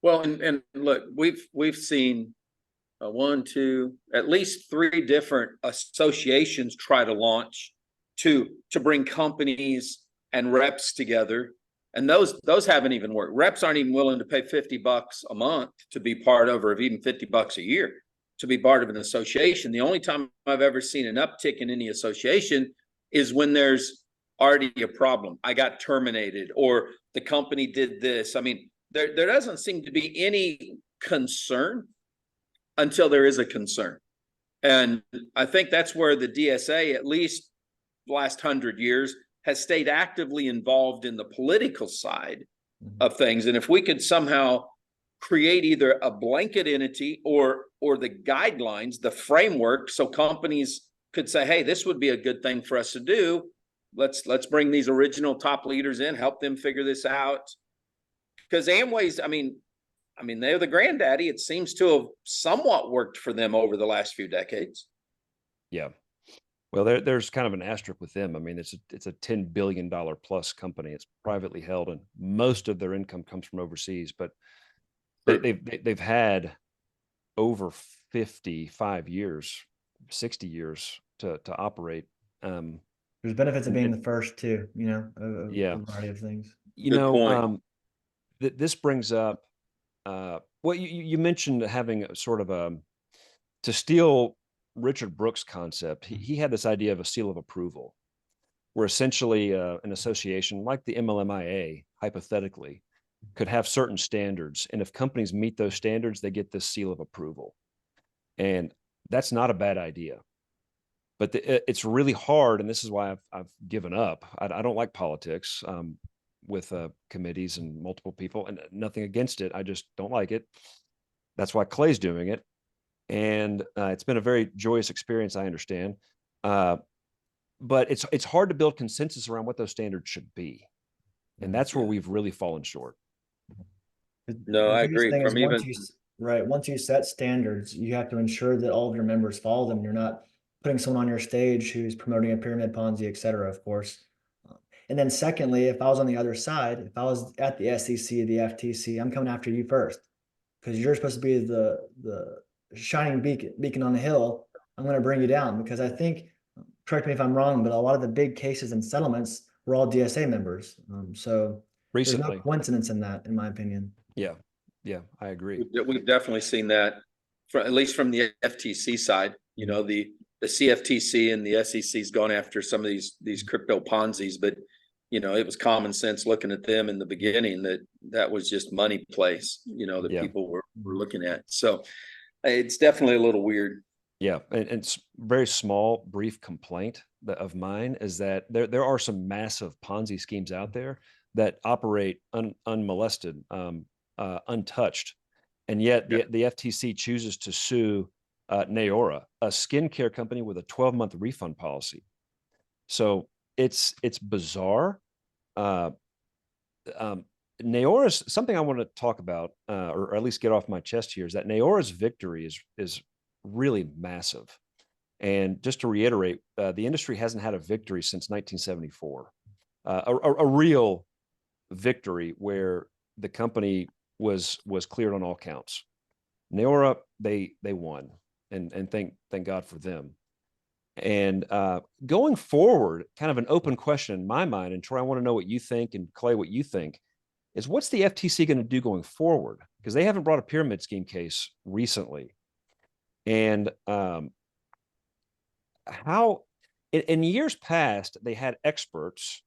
Well, and look, we've seen one, two, at least three different associations try to launch to bring companies and reps together. And those haven't even worked. Reps aren't even willing to pay $50 a month to be part of, or even $50 a year to be part of an association. The only time I've ever seen an uptick in any association is when there's already a problem. I got terminated, or the company did this. I mean, there doesn't seem to be any concern until there is a concern. And I think that's where the DSA, at least the last 100 years, has stayed actively involved in the political side of things. And if we could somehow create either a blanket entity or the guidelines, the framework, so companies could say, hey, this would be a good thing for us to do. Let's bring these original top leaders in, help them figure this out. Because Amway's, I mean, they're the granddaddy. It seems to have somewhat worked for them over the last few decades. Yeah. Well, there's kind of an asterisk with them. I mean, it's a $10 billion plus company. It's privately held, and most of their income comes from overseas. But they've had over 55 years, 60 years to operate. There's benefits of being the first too, Yeah. a variety of things. Good point. This brings up well, you mentioned having a sort of to steal Richard Brooks' concept. He had this idea of a seal of approval, where essentially an association like the MLMIA, hypothetically, could have certain standards. And if companies meet those standards, they get this seal of approval. And that's not a bad idea. But it's really hard. And this is why I've given up. I don't like politics with committees and multiple people, and nothing against it. I just don't like it. That's why Clay's doing it. And it's been a very joyous experience, I understand. But it's hard to build consensus around what those standards should be. And that's where we've really fallen short. No, I agree. Once you set standards, you have to ensure that all of your members follow them. You're not putting someone on your stage who's promoting a pyramid Ponzi, et cetera, of course. And then secondly, if I was on the other side, if I was at the SEC, the FTC, I'm coming after you first, because you're supposed to be the shining beacon on the hill. I'm going to bring you down, because I think, correct me if I'm wrong, but a lot of the big cases and settlements were all DSA members. So Recently, there's no coincidence in that, in my opinion. Yeah, I agree. We've definitely seen that, at least from the FTC side. The CFTC and the SEC's gone after some of these crypto Ponzi's, but it was common sense looking at them in the beginning that was just money plays, that people were looking at. So it's definitely a little weird. Yeah, and very small, brief complaint of mine is that there are some massive Ponzi schemes out there that operate unmolested, untouched, and yet the FTC chooses to sue Noora, a skincare company with a 12-month refund policy. So it's bizarre. Noora's something I want to talk about, or at least get off my chest here, is that Noora's victory is really massive. And just to reiterate, the industry hasn't had a victory since 1974, a real victory where the company was cleared on all counts. Noora, they won, and thank God for them. And going forward, kind of an open question in my mind, and Troy, I want to know what you think, and Clay, what you think, is what's the FTC going to do going forward? Because they haven't brought a pyramid scheme case recently. And how in years past, they had experts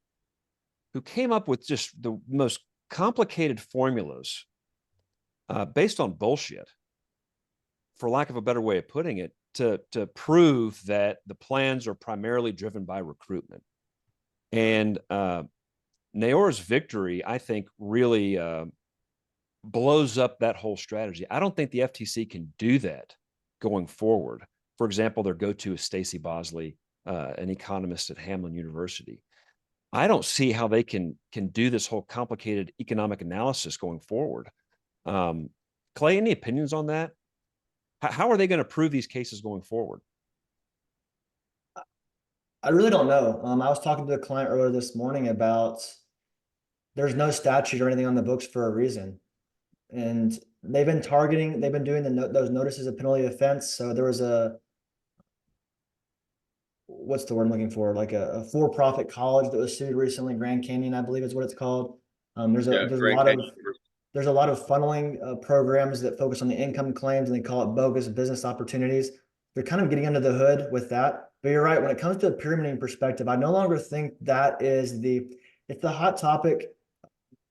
who came up with just the most complicated formulas based on bullshit, for lack of a better way of putting it, to prove that the plans are primarily driven by recruitment. And Noora's victory, I think, really blows up that whole strategy. I don't think the FTC can do that going forward. For example, their go-to is Stacey Bosley, an economist at Hamline University. I don't see how they can do this whole complicated economic analysis going forward. Clay, any opinions on that? How are they going to prove these cases going forward? I really don't know. I was talking to a client earlier this morning about there's no statute or anything on the books for a reason. And they've been doing those notices of penalty offense. So there was what's the word I'm looking for? Like a for-profit college that was sued recently, Grand Canyon, I believe is what it's called. There's a lot of funneling programs that focus on the income claims, and they call it bogus business opportunities. They're kind of getting under the hood with that. But you're right, when it comes to a pyramiding perspective, I no longer think that is it's the hot topic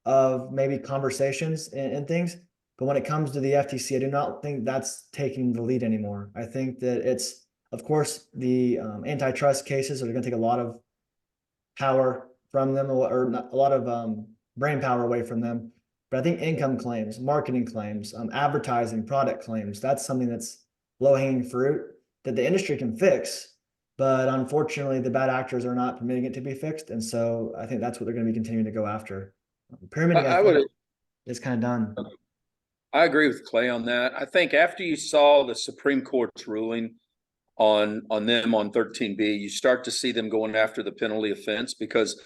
of maybe conversations and things. But when it comes to the FTC, I do not think that's taking the lead anymore. I think that it's, of course, the antitrust cases are going to take a lot of power from them, or not, a lot of brain power away from them. But I think income claims, marketing claims, advertising, product claims, that's something that's low-hanging fruit that the industry can fix. But unfortunately, the bad actors are not permitting it to be fixed. And so I think that's what they're going to be continuing to go after. Pyramiding is kind of done. I agree with Clay on that. I think after you saw the Supreme Court's ruling on them on 13B, you start to see them going after the penalty offense, because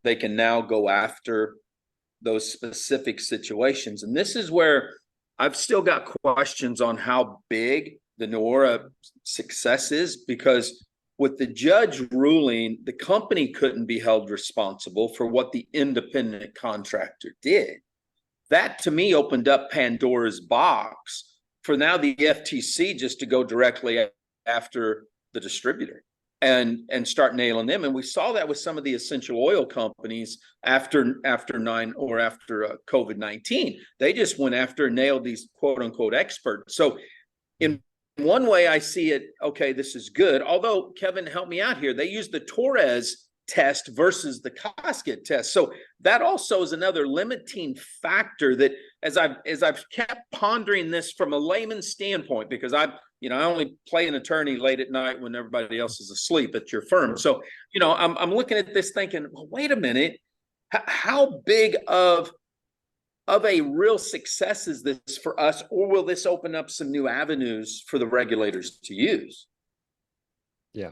they can now go after those specific situations. And this is where I've still got questions on how big the Noora success is, because with the judge ruling, the company couldn't be held responsible for what the independent contractor did. That to me opened up Pandora's box for now the FTC just to go directly after the distributor and start nailing them. And we saw that with some of the essential oil companies after COVID-19. They just went after and nailed these quote unquote experts. So in one way I see it, okay, this is good. Although, Kevin, help me out here. They use the Torres test versus the Koskett test. So that also is another limiting factor that as I've kept pondering this from a layman's standpoint, because I only play an attorney late at night when everybody else is asleep at your firm. So, I'm looking at this thinking, well, wait a minute, how big of a real success is this for us, or will this open up some new avenues for the regulators to use? Yeah.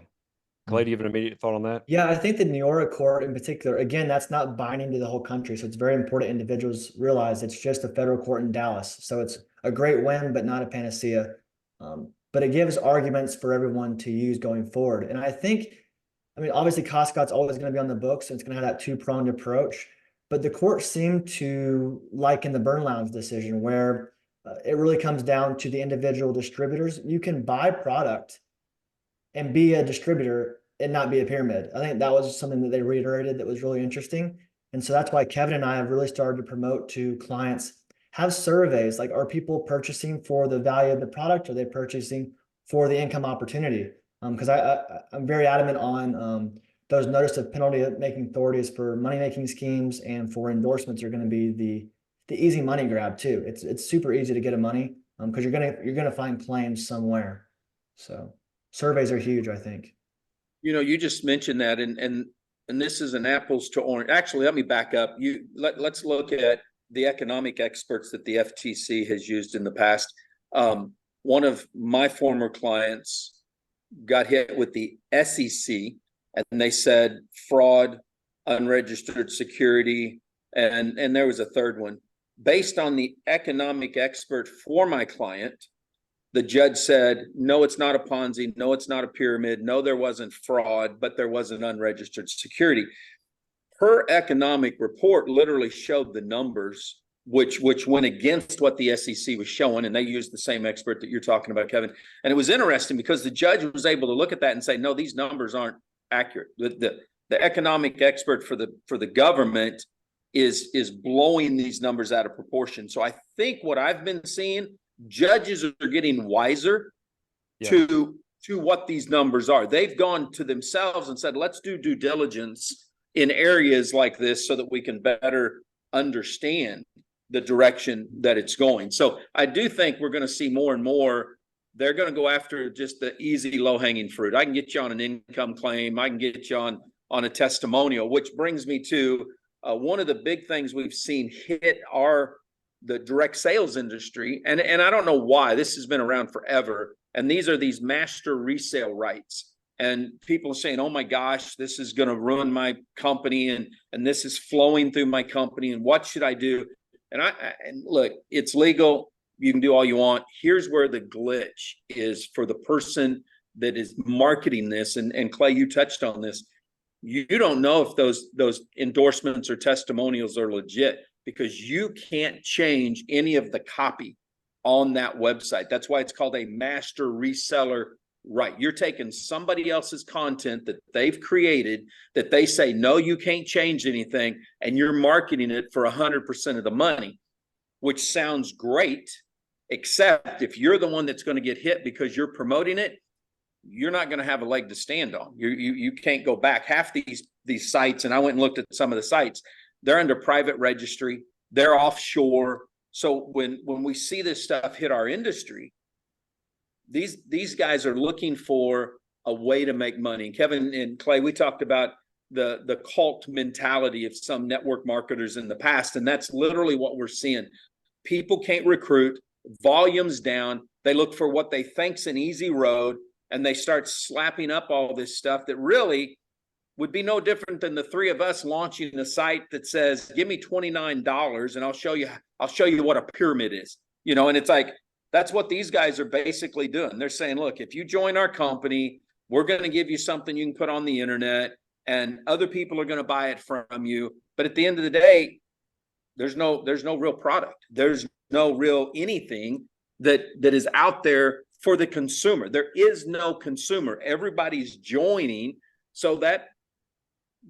Clay, do you have an immediate thought on that? Yeah, I think the Noora court in particular, again, that's not binding to the whole country. So it's very important individuals realize it's just a federal court in Dallas. So it's a great win, but not a panacea. But it gives arguments for everyone to use going forward. And I think, obviously Costco's always going to be on the books, and it's going to have that two-pronged approach. But the court seemed to liken the Burn Lounge decision, where it really comes down to the individual distributors. You can buy product and be a distributor and not be a pyramid. I think that was something that they reiterated that was really interesting. And so that's why Kevin and I have really started to promote to clients, have surveys, like, are people purchasing for the value of the product? Are they purchasing for the income opportunity. Because I'm very adamant on those notice of penalty making authorities for money making schemes and for endorsements are going to be the easy money grab too. It's super easy to get a money because you're gonna find claims somewhere. So surveys are huge, I think. You know, you just mentioned that, and this is an apples to orange. Actually, let me back up. Let's look at the economic experts that the FTC has used in the past. One of my former clients got hit with the SEC, and they said fraud, unregistered security, and there was a third one. Based on the economic expert for my client, the judge said, no, it's not a Ponzi. No, it's not a pyramid. No, there wasn't fraud, but there was an unregistered security. Her economic report literally showed the numbers, which went against what the SEC was showing. And they used the same expert that you're talking about, Kevin. And it was interesting because the judge was able to look at that and say, no, these numbers aren't accurate. The economic expert for the government is blowing these numbers out of proportion. So I think what I've been seeing, judges are getting wiser to what these numbers are. They've gone to themselves and said, let's do due diligence in areas like this so that we can better understand the direction that it's going. So I do think we're going to see more and more. They're going to go after just the easy low-hanging fruit. I can get you on an income claim. I can get you on a testimonial, which brings me to one of the big things we've seen hit the direct sales industry. And I don't know why. This has been around forever. And these are these master resale rights. And people are saying, oh my gosh, this is going to ruin my company. And this is flowing through my company. And what should I do? And look, it's legal. You can do all you want. Here's where the glitch is for the person that is marketing this. And Clay, you touched on this. You don't know if those endorsements or testimonials are legit because you can't change any of the copy on that website. That's why it's called a master reseller right. You're taking somebody else's content that they've created that they say, no, you can't change anything. And you're marketing it for 100% of the money, which sounds great, except if you're the one that's going to get hit because you're promoting it, you're not going to have a leg to stand on. You can't go back. Half these sites, and I went and looked at some of the sites, they're under private registry. They're offshore. So when we see this stuff hit our industry, these guys are looking for a way to make money. And Kevin and Clay, we talked about the cult mentality of some network marketers in the past, and that's literally what we're seeing. People can't recruit, volume's down. They look for what they think's an easy road, and they start slapping up all this stuff that really would be no different than the three of us launching a site that says, give me $29 and I'll show you what a pyramid is. You know, and it's like, that's what these guys are basically doing. They're saying, look, if you join our company, we're going to give you something you can put on the internet and other people are going to buy it from you. But at the end of the day, there's no real product. There's no real anything that is out there for the consumer. There is no consumer. Everybody's joining. So that,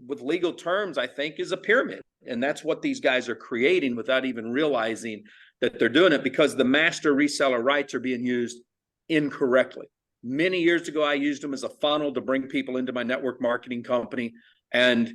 with legal terms, I think is a pyramid. And that's what these guys are creating without even realizing that they're doing it, because the master reseller rights are being used incorrectly. Many years ago, I used them as a funnel to bring people into my network marketing company. And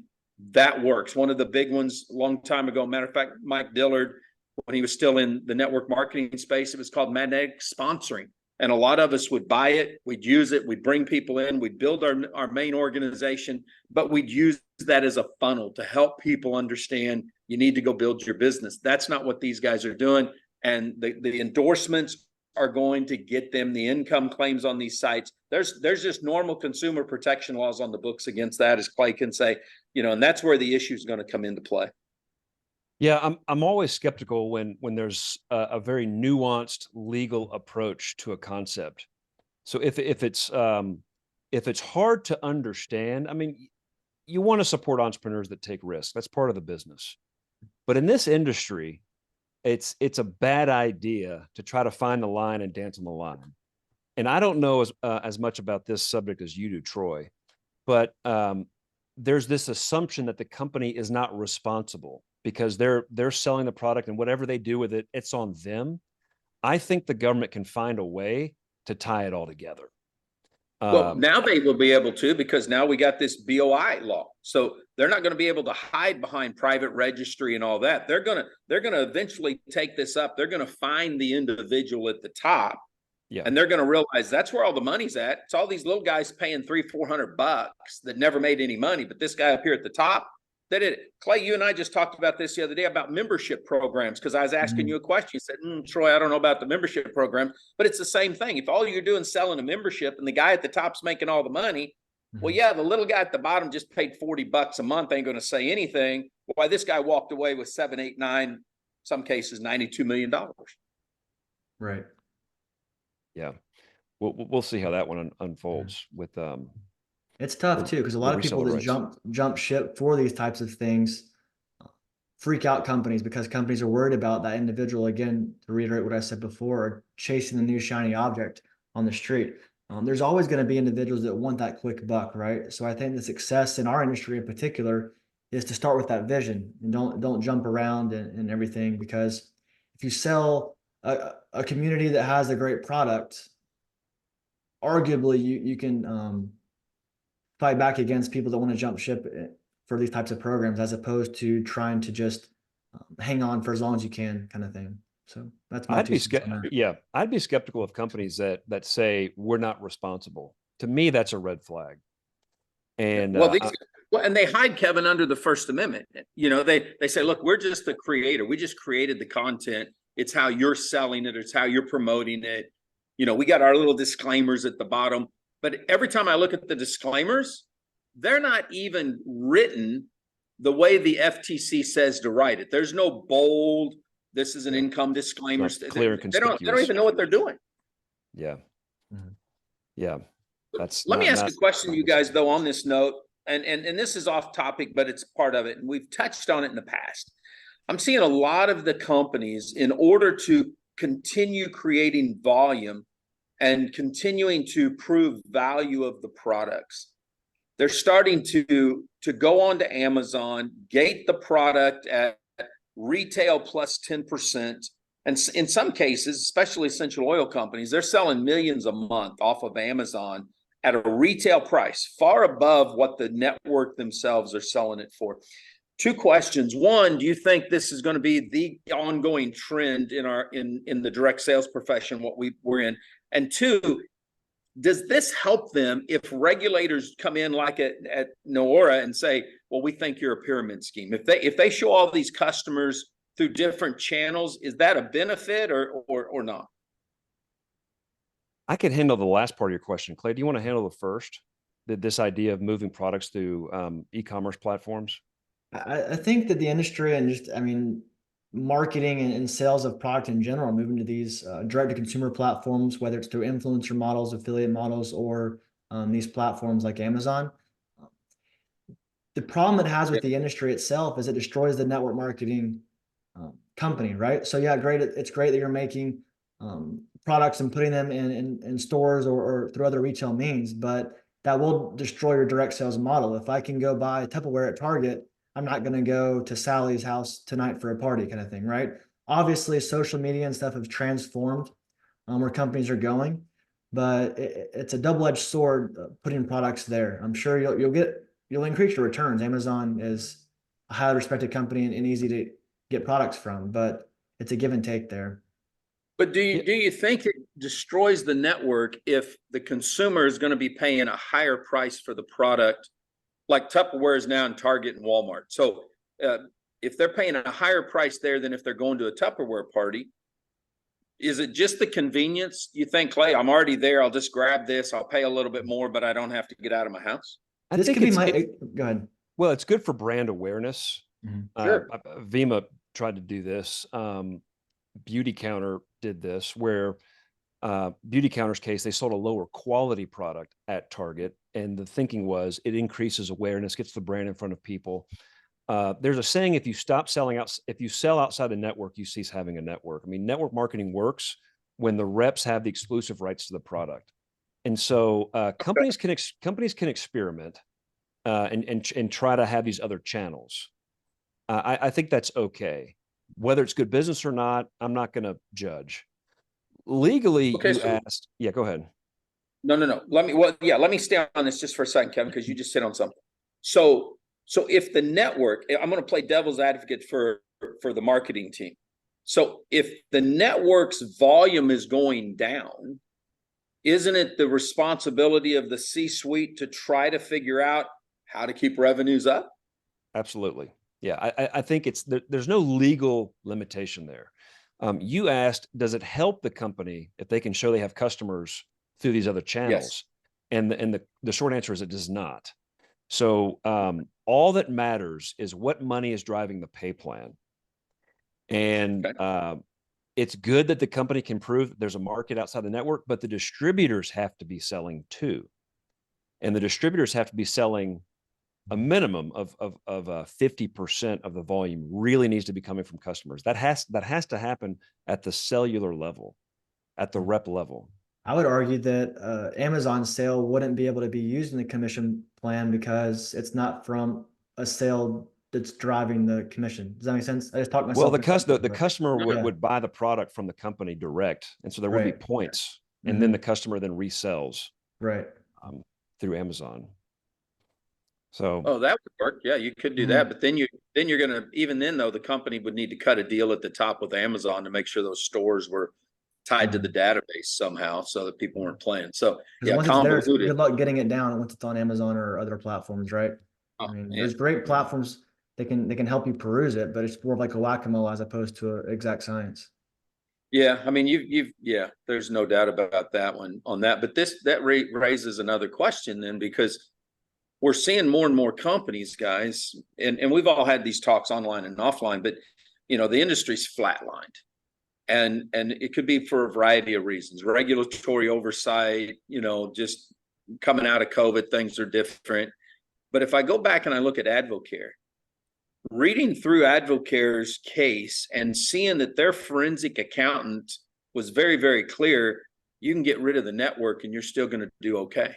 that works. One of the big ones a long time ago, matter of fact, Mike Dillard, when he was still in the network marketing space, it was called magnetic sponsoring. And a lot of us would buy it, we'd use it, we'd bring people in, we'd build our main organization, but we'd use that as a funnel to help people understand you need to go build your business. That's not what these guys are doing. And the endorsements are going to get them the income claims on these sites. There's just normal consumer protection laws on the books against that, as Clay can say, you know, and that's where the issue is going to come into play. Yeah, I'm always skeptical when there's a very nuanced legal approach to a concept. So if it's hard to understand, I mean, you want to support entrepreneurs that take risks. That's part of the business. But in this industry, it's a bad idea to try to find the line and dance on the line. And I don't know as much about this subject as you do, Troy, but there's this assumption that the company is not responsible because they're selling the product, and whatever they do with it, it's on them. I think the government can find a way to tie it all together. Well, now they will be able to, because now we got this BOI law. So they're not going to be able to hide behind private registry and all that. They're going to eventually take this up. They're going to find the individual at the top. Yeah. And they're going to realize that's where all the money's at. It's all these little guys paying $300-400 that never made any money. But this guy up here at the top, that it. Clay, you and I just talked about this the other day about membership programs, because I was asking you a question. You said, Troy, I don't know about the membership program, but it's the same thing. If all you're doing is selling a membership and the guy at the top's making all the money, well, yeah, the little guy at the bottom just paid $40 a month, ain't going to say anything. Why this guy walked away with 7, 8, 9, some cases $92 million. Right. Yeah. We'll see how that one unfolds with It's tough too, because a lot of people that jump ship for these types of things freak out companies, because companies are worried about that individual, again, to reiterate what I said before, chasing the new shiny object on the street. There's always going to be individuals that want that quick buck, right? So I think the success in our industry in particular is to start with that vision, and don't jump around and everything, because if you sell a community that has a great product, arguably you can fight back against people that want to jump ship for these types of programs, as opposed to trying to just hang on for as long as you can, kind of thing. So that's my I'd be skeptical of companies that say we're not responsible. To me, that's a red flag. And and they hide, Kevin, under the First Amendment. You know, they say, look, we're just the creator. We just created the content. It's how you're selling it. It's how you're promoting it. You know, we got our little disclaimers at the bottom. But every time I look at the disclaimers, they're not even written the way the FTC says to write it. There's no bold, this is an income disclaimer. Clear and conspicuous. They don't even know what they're doing. Yeah. Yeah. Let me ask a question to you guys, though, on this note, and this is off topic, but it's part of it. And we've touched on it in the past. I'm seeing a lot of the companies, in order to continue creating volume and continuing to prove value of the products, they're starting to go on to Amazon, gate the product at retail plus 10%. And in some cases, especially essential oil companies, they're selling millions a month off of Amazon at a retail price, far above what the network themselves are selling it for. Two questions. One, do you think this is going to be the ongoing trend in the direct sales profession, what we're in? And two, does this help them if regulators come in like at Noora and say, well, we think you're a pyramid scheme? If they show all these customers through different channels, is that a benefit or not? I can handle the last part of your question. Clay, do you want to handle the first? This idea of moving products through e-commerce platforms? I think that the industry and marketing and sales of product in general, moving to these direct-to-consumer platforms, whether it's through influencer models, affiliate models, or these platforms like Amazon. The problem it has with the industry itself is it destroys the network marketing company, right? So yeah, great. It's great that you're making products and putting them in stores or through other retail means, but that will destroy your direct sales model. If I can go buy Tupperware at Target, I'm not going to go to Sally's house tonight for a party, kind of thing, right? Obviously, social media and stuff have transformed where companies are going, but it's a double-edged sword putting products there. I'm sure you'll increase your returns. Amazon is a highly respected company and easy to get products from, but it's a give and take there. But do you think it destroys the network if the consumer is going to be paying a higher price for the product, like Tupperware is now in Target and Walmart? So if they're paying a higher price there than if they're going to a Tupperware party, is it just the convenience? You think, Clay, I'm already there. I'll just grab this. I'll pay a little bit more, but I don't have to get out of my house. This could be go ahead. Well, it's good for brand awareness. Sure. Vima tried to do this. Beauty Counter did this, where Beauty Counter's case, they sold a lower quality product at Target. And the thinking was it increases awareness, gets the brand in front of people. There's a saying, if you sell outside the network, you cease having a network. I mean, network marketing works when the reps have the exclusive rights to the product. And so companies can experiment and try to have these other channels. I think that's okay. Whether it's good business or not, I'm not going to judge. Legally, you asked. Yeah, go ahead. No. Let me stay on this just for a second, Kevin, because you just hit on something. So if the network, I'm going to play devil's advocate for the marketing team. So if the network's volume is going down, isn't it the responsibility of the C-suite to try to figure out how to keep revenues up? Absolutely. Yeah, I think there's no legal limitation there. You asked, does it help the company if they can show they have customers through these other channels? Yes. And the short answer is it does not. So all that matters is what money is driving the pay plan. And okay. It's good that the company can prove that there's a market outside the network, but the distributors have to be selling too. And the distributors have to be selling a minimum of 50% of the volume really needs to be coming from customers. That has to happen at the cellular level, at the rep level. I would argue that Amazon's sale wouldn't be able to be used in the commission plan because it's not from a sale that's driving the commission. Does that make sense? I just talked myself. Well, the customer would buy the product from the company direct, and so there would be points, and then the customer then resells through Amazon. So that would work. Yeah, you could do that, but then you're gonna, even then though, the company would need to cut a deal at the top with Amazon to make sure those stores were tied to the database somehow so that people weren't playing. So yeah, once it's there, good luck getting it down once it's on Amazon or other platforms, right? I mean, there's great platforms they can help you peruse it, but it's more of like a whack-a-mole as opposed to an exact science. Yeah, I mean, there's no doubt about that one on that. But that raises another question then, because we're seeing more and more companies, guys, and we've all had these talks online and offline, but the industry's flatlined. And it could be for a variety of reasons, regulatory oversight, just coming out of COVID, things are different. But if I go back and I look at Advocare, reading through Advocare's case and seeing that their forensic accountant was very, very clear, you can get rid of the network and you're still going to do okay.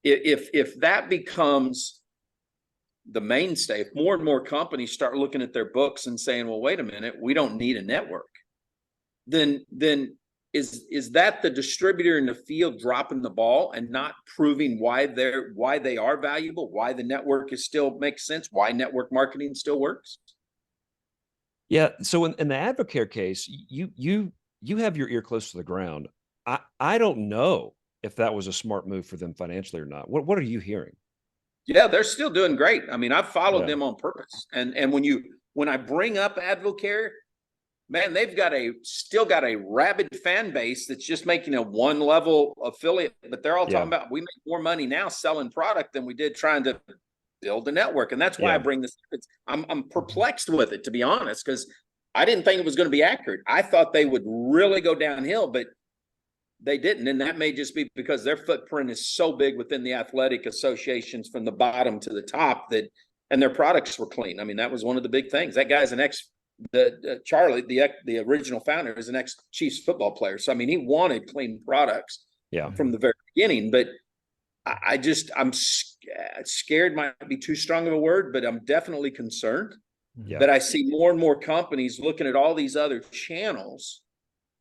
If that becomes the mainstay, if more and more companies start looking at their books and saying, well, wait a minute, we don't need a network, then is that the distributor in the field dropping the ball and not proving why they are valuable, why the network still makes sense, why network marketing still works? Yeah. So in the Advocare case, you have your ear close to the ground. I don't know if that was a smart move for them financially or not. What are you hearing? Yeah, they're still doing great. I mean, I've followed them on purpose. And when I bring up Advocare, man, they've still got a rabid fan base that's just making a one-level affiliate, but they're all talking about, we make more money now selling product than we did trying to build a network. And that's why I bring this. I'm perplexed with it, to be honest, because I didn't think it was going to be accurate. I thought they would really go downhill, but they didn't. And that may just be because their footprint is so big within the athletic associations from the bottom to the top and their products were clean. I mean, that was one of the big things. That guy's Charlie, the original founder, is an ex-Chiefs football player. So, I mean, he wanted clean products from the very beginning. But I'm scared, might be too strong of a word, but I'm definitely concerned that I see more and more companies looking at all these other channels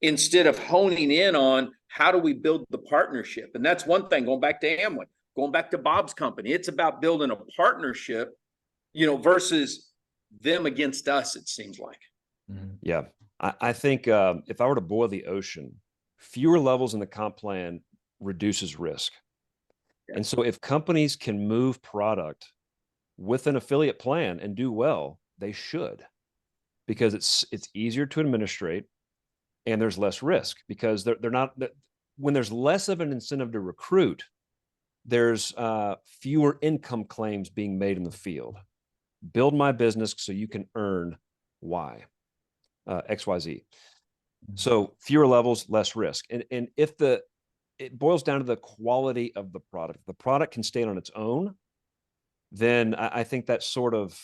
instead of honing in on how do we build the partnership. And that's one thing, going back to Amway, going back to Bob's company. It's about building a partnership, versus them against us, it seems like. Yeah. I think if I were to boil the ocean, fewer levels in the comp plan reduces risk. Yeah. And so if companies can move product with an affiliate plan and do well, they should, because it's easier to administrate and there's less risk, because when there's less of an incentive to recruit, there's fewer income claims being made in the field. Build my business so you can earn Y, XYZ. So fewer levels, less risk. And if it boils down to the quality of the product, the product can stand on its own, then I think that sort of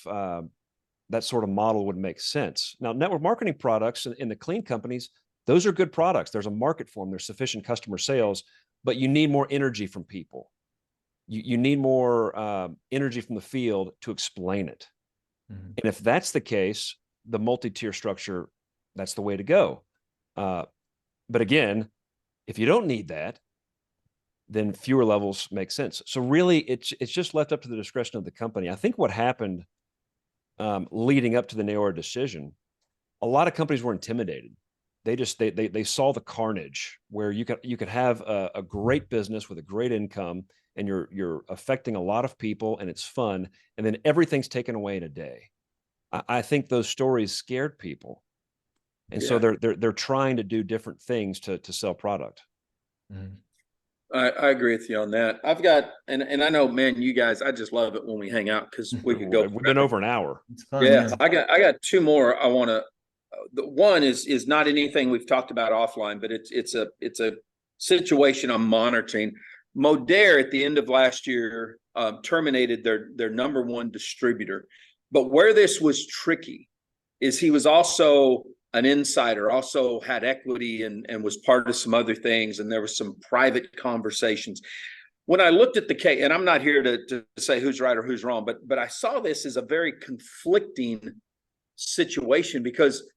model would make sense. Now, network marketing products in the clean companies, those are good products. There's a market for them. There's sufficient customer sales, but you need more energy from people. You need more energy from the field to explain it. And if that's the case, the multi-tier structure, that's the way to go. But again, if you don't need that, then fewer levels make sense. So really, it's just left up to the discretion of the company. I think what happened leading up to the Noora decision, a lot of companies were intimidated. They saw the carnage where you could have a great business with a great income, and you're affecting a lot of people, and it's fun, and then everything's taken away in a day. I think those stories scared people, and so they're trying to do different things to sell product. Mhm. I agree with you on that. I've got, and I know, man, you guys, I just love it when we hang out because we could go. We've been over an hour. It's fun. Yeah, I got two more I want to. The one is not anything we've talked about offline, but it's a situation I'm monitoring. Modere at the end of last year terminated their number one distributor, but where this was tricky is he was also an insider, also had equity and was part of some other things, and there was some private conversations. When I looked at the case, and I'm not here to say who's right or who's wrong, but I saw this as a very conflicting situation because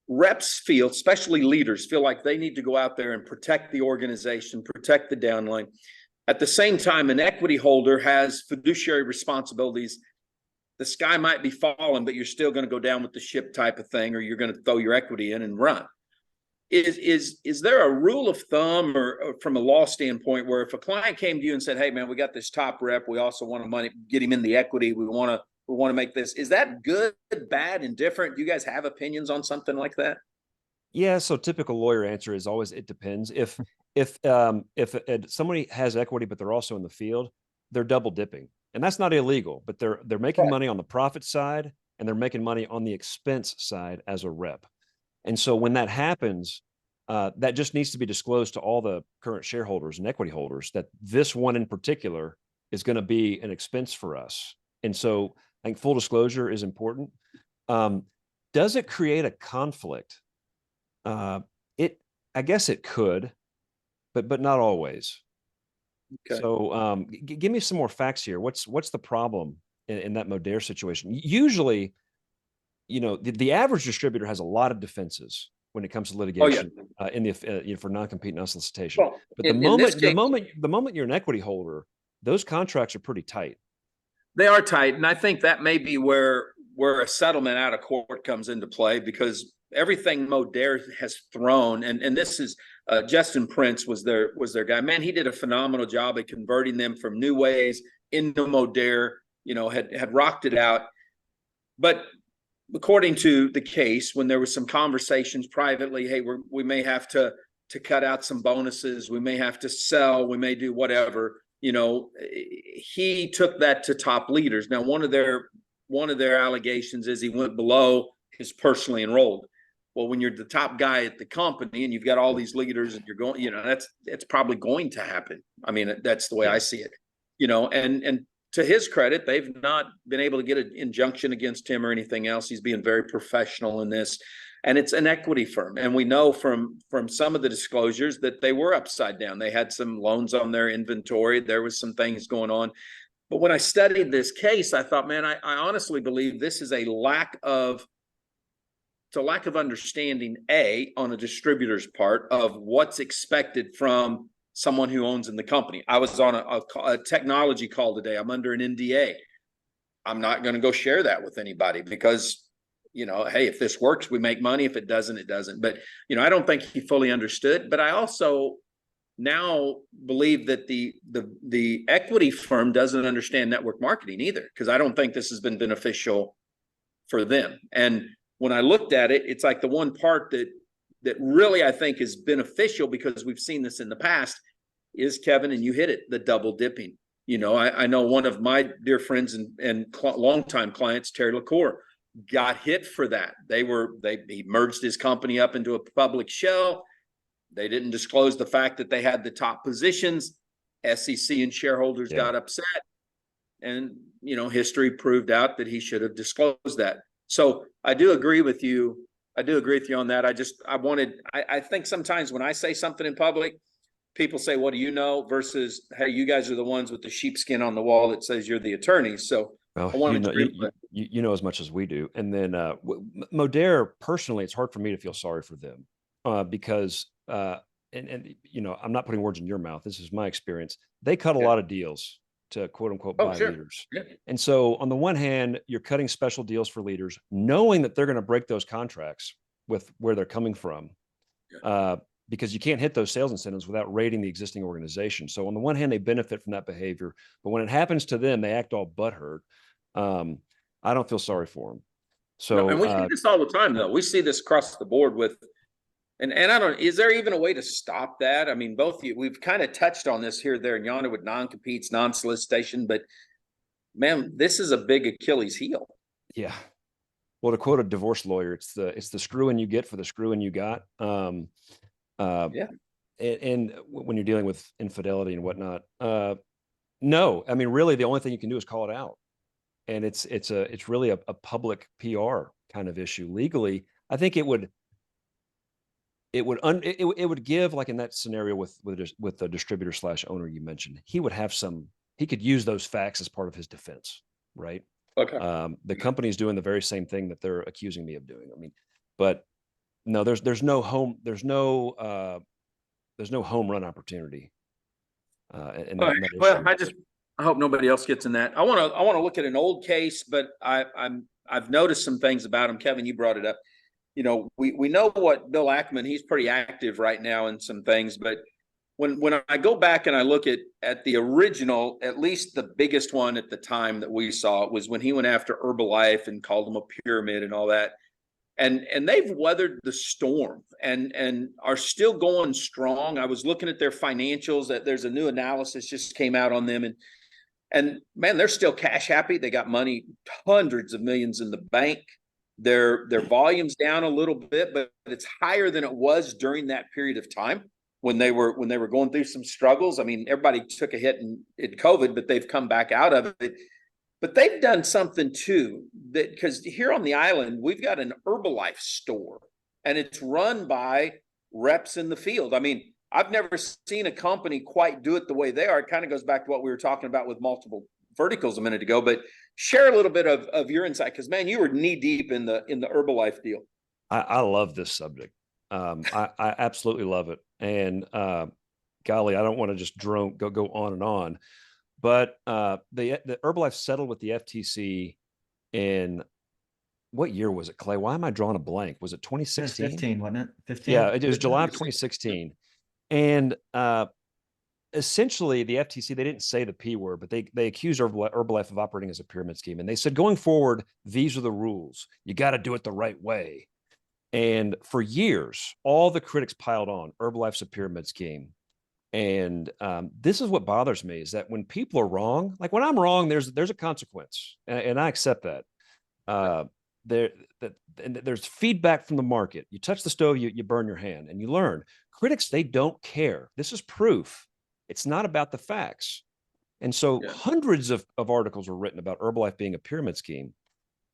reps feel, especially leaders, feel like they need to go out there and protect the organization, protect the downline. At the same time, an equity holder has fiduciary responsibilities. The sky might be falling, but you're still going to go down with the ship type of thing, or you're going to throw your equity in and run. Is there a rule of thumb or from a law standpoint where if a client came to you and said, hey man, we got this top rep, we also want to get him in the equity, we want to make this, is that good, bad, indifferent? Do you guys have opinions on something like that? Yeah, so typical lawyer answer is always it depends. If somebody has equity but they're also in the field, they're double dipping. And that's not illegal, but they're making money on the profit side and they're making money on the expense side as a rep. And so when that happens, that just needs to be disclosed to all the current shareholders and equity holders that this one in particular is going to be an expense for us. And so I think full disclosure is important. Does it create a conflict? I guess it could, but not always. Okay. So give me some more facts here. What's the problem in that Modere situation? Usually, the average distributor has a lot of defenses when it comes to litigation in the for non-compete and unsolicitation. Well, but the moment you're an equity holder, those contracts are pretty tight. They are tight, and I think that may be where a settlement out of court comes into play, because everything Modere has thrown, and this is Justin Prince was their guy. Man, he did a phenomenal job at converting them from New Ways into Modere. Had rocked it out. But according to the case, when there was some conversations privately, hey, we may have to cut out some bonuses, we may have to sell, we may do whatever. He took that to top leaders. Now, one of their allegations is he went below his personally enrolled. Well, when you're the top guy at the company and you've got all these leaders and you're going, that's probably going to happen. I mean, that's the way I see it, and to his credit, they've not been able to get an injunction against him or anything else. He's being very professional in this, and it's an equity firm. And we know from some of the disclosures that they were upside down. They had some loans on their inventory. There was some things going on. But when I studied this case, I thought, man, I honestly believe this is a lack of understanding, on a distributor's part, of what's expected from someone who owns in the company. I was on a technology call today. I'm under an NDA. I'm not going to go share that with anybody because, hey, if this works, we make money. If it doesn't, it doesn't. But, I don't think he fully understood. But I also now believe that the equity firm doesn't understand network marketing either, because I don't think this has been beneficial for them. And when I looked at it, it's like the one part that really I think is beneficial, because we've seen this in the past, is, Kevin, and you hit it, the double dipping. I know one of my dear friends and longtime clients, Terry LaCour, got hit for that. He merged his company up into a public shell. They didn't disclose the fact that they had the top positions. SEC and shareholders got upset, and history proved out that he should have disclosed that. So I do agree with you. On that. I think sometimes when I say something in public, people say, what do you know? Versus, hey, you guys are the ones with the sheepskin on the wall that says you're the attorney. So well, you know as much as we do. And then Modere, personally, it's hard for me to feel sorry for them because and you know, I'm not putting words in your mouth. This is my experience. They cut a Yeah. lot of deals to quote unquote Oh, buy sure. leaders. Yeah. And so on the one hand, you're cutting special deals for leaders, knowing that they're going to break those contracts with where they're coming from. Because you can't hit those sales incentives without rating the existing organization. So on the one hand, they benefit from that behavior, but when it happens to them, they act all butthurt. I don't feel sorry for them. No, So and we see this all the time, though. We see this across the board with, and I don't, is there even a way to stop that? I mean, both you, we've kind of touched on this here, there, and yonder with non-competes, non-solicitation, but man, this is a big Achilles heel. yeah. Well, to quote a divorce lawyer, it's the screwing you get for the screwing you got. Yeah. And when you're dealing with infidelity and whatnot, no, I mean, really, the only thing you can do is call it out, and it's really a public PR kind of issue. Legally, I think it would give, like in that scenario with the distributor / owner you mentioned, he could use those facts as part of his defense, right? Okay. The company's doing the very same thing that they're accusing me of doing. I mean, but no, there's no home run opportunity. In All that, right. in that Well, issue. I hope nobody else gets in that. I want to look at an old case, but I've noticed some things about him. Kevin, you brought it up. You know, we know what Bill Ackman, he's pretty active right now in some things, but when I go back and I look at the original, at least the biggest one at the time that we saw, it was when he went after Herbalife and called them a pyramid and all that. And they've weathered the storm and are still going strong. I was looking at their financials, that there's a new analysis just came out on them, and man, they're still cash happy. They got money, hundreds of millions in the bank. Their volume's down a little bit, but it's higher than it was during that period of time when they were going through some struggles. I mean, everybody took a hit in COVID, but they've come back out of it. But they've done something too, that because here on the island, we've got an Herbalife store and it's run by reps in the field. I mean, I've never seen a company quite do it the way they are. It kind of goes back to what we were talking about with multiple verticals a minute ago, but share a little bit of your insight. Cause man, you were knee deep in the Herbalife deal. I love this subject. I absolutely love it. And golly, I don't want to just go on and on. But the Herbalife settled with the FTC in what year was it, Clay? Why am I drawing a blank? Was it 2016? 15, wasn't it? 15. Yeah, it was July of 2016. And essentially, the FTC, they didn't say the P word, but they accused Herbalife of operating as a pyramid scheme. And they said, going forward, these are the rules. You got to do it the right way. And for years, all the critics piled on Herbalife's a pyramid scheme. And this is what bothers me, is that when people are wrong, like when I'm wrong, there's a consequence, and I accept that. There's feedback from the market. You touch the stove, you burn your hand, and you learn. Critics, they don't care. This is proof. It's not about the facts. And so hundreds of articles were written about Herbalife being a pyramid scheme.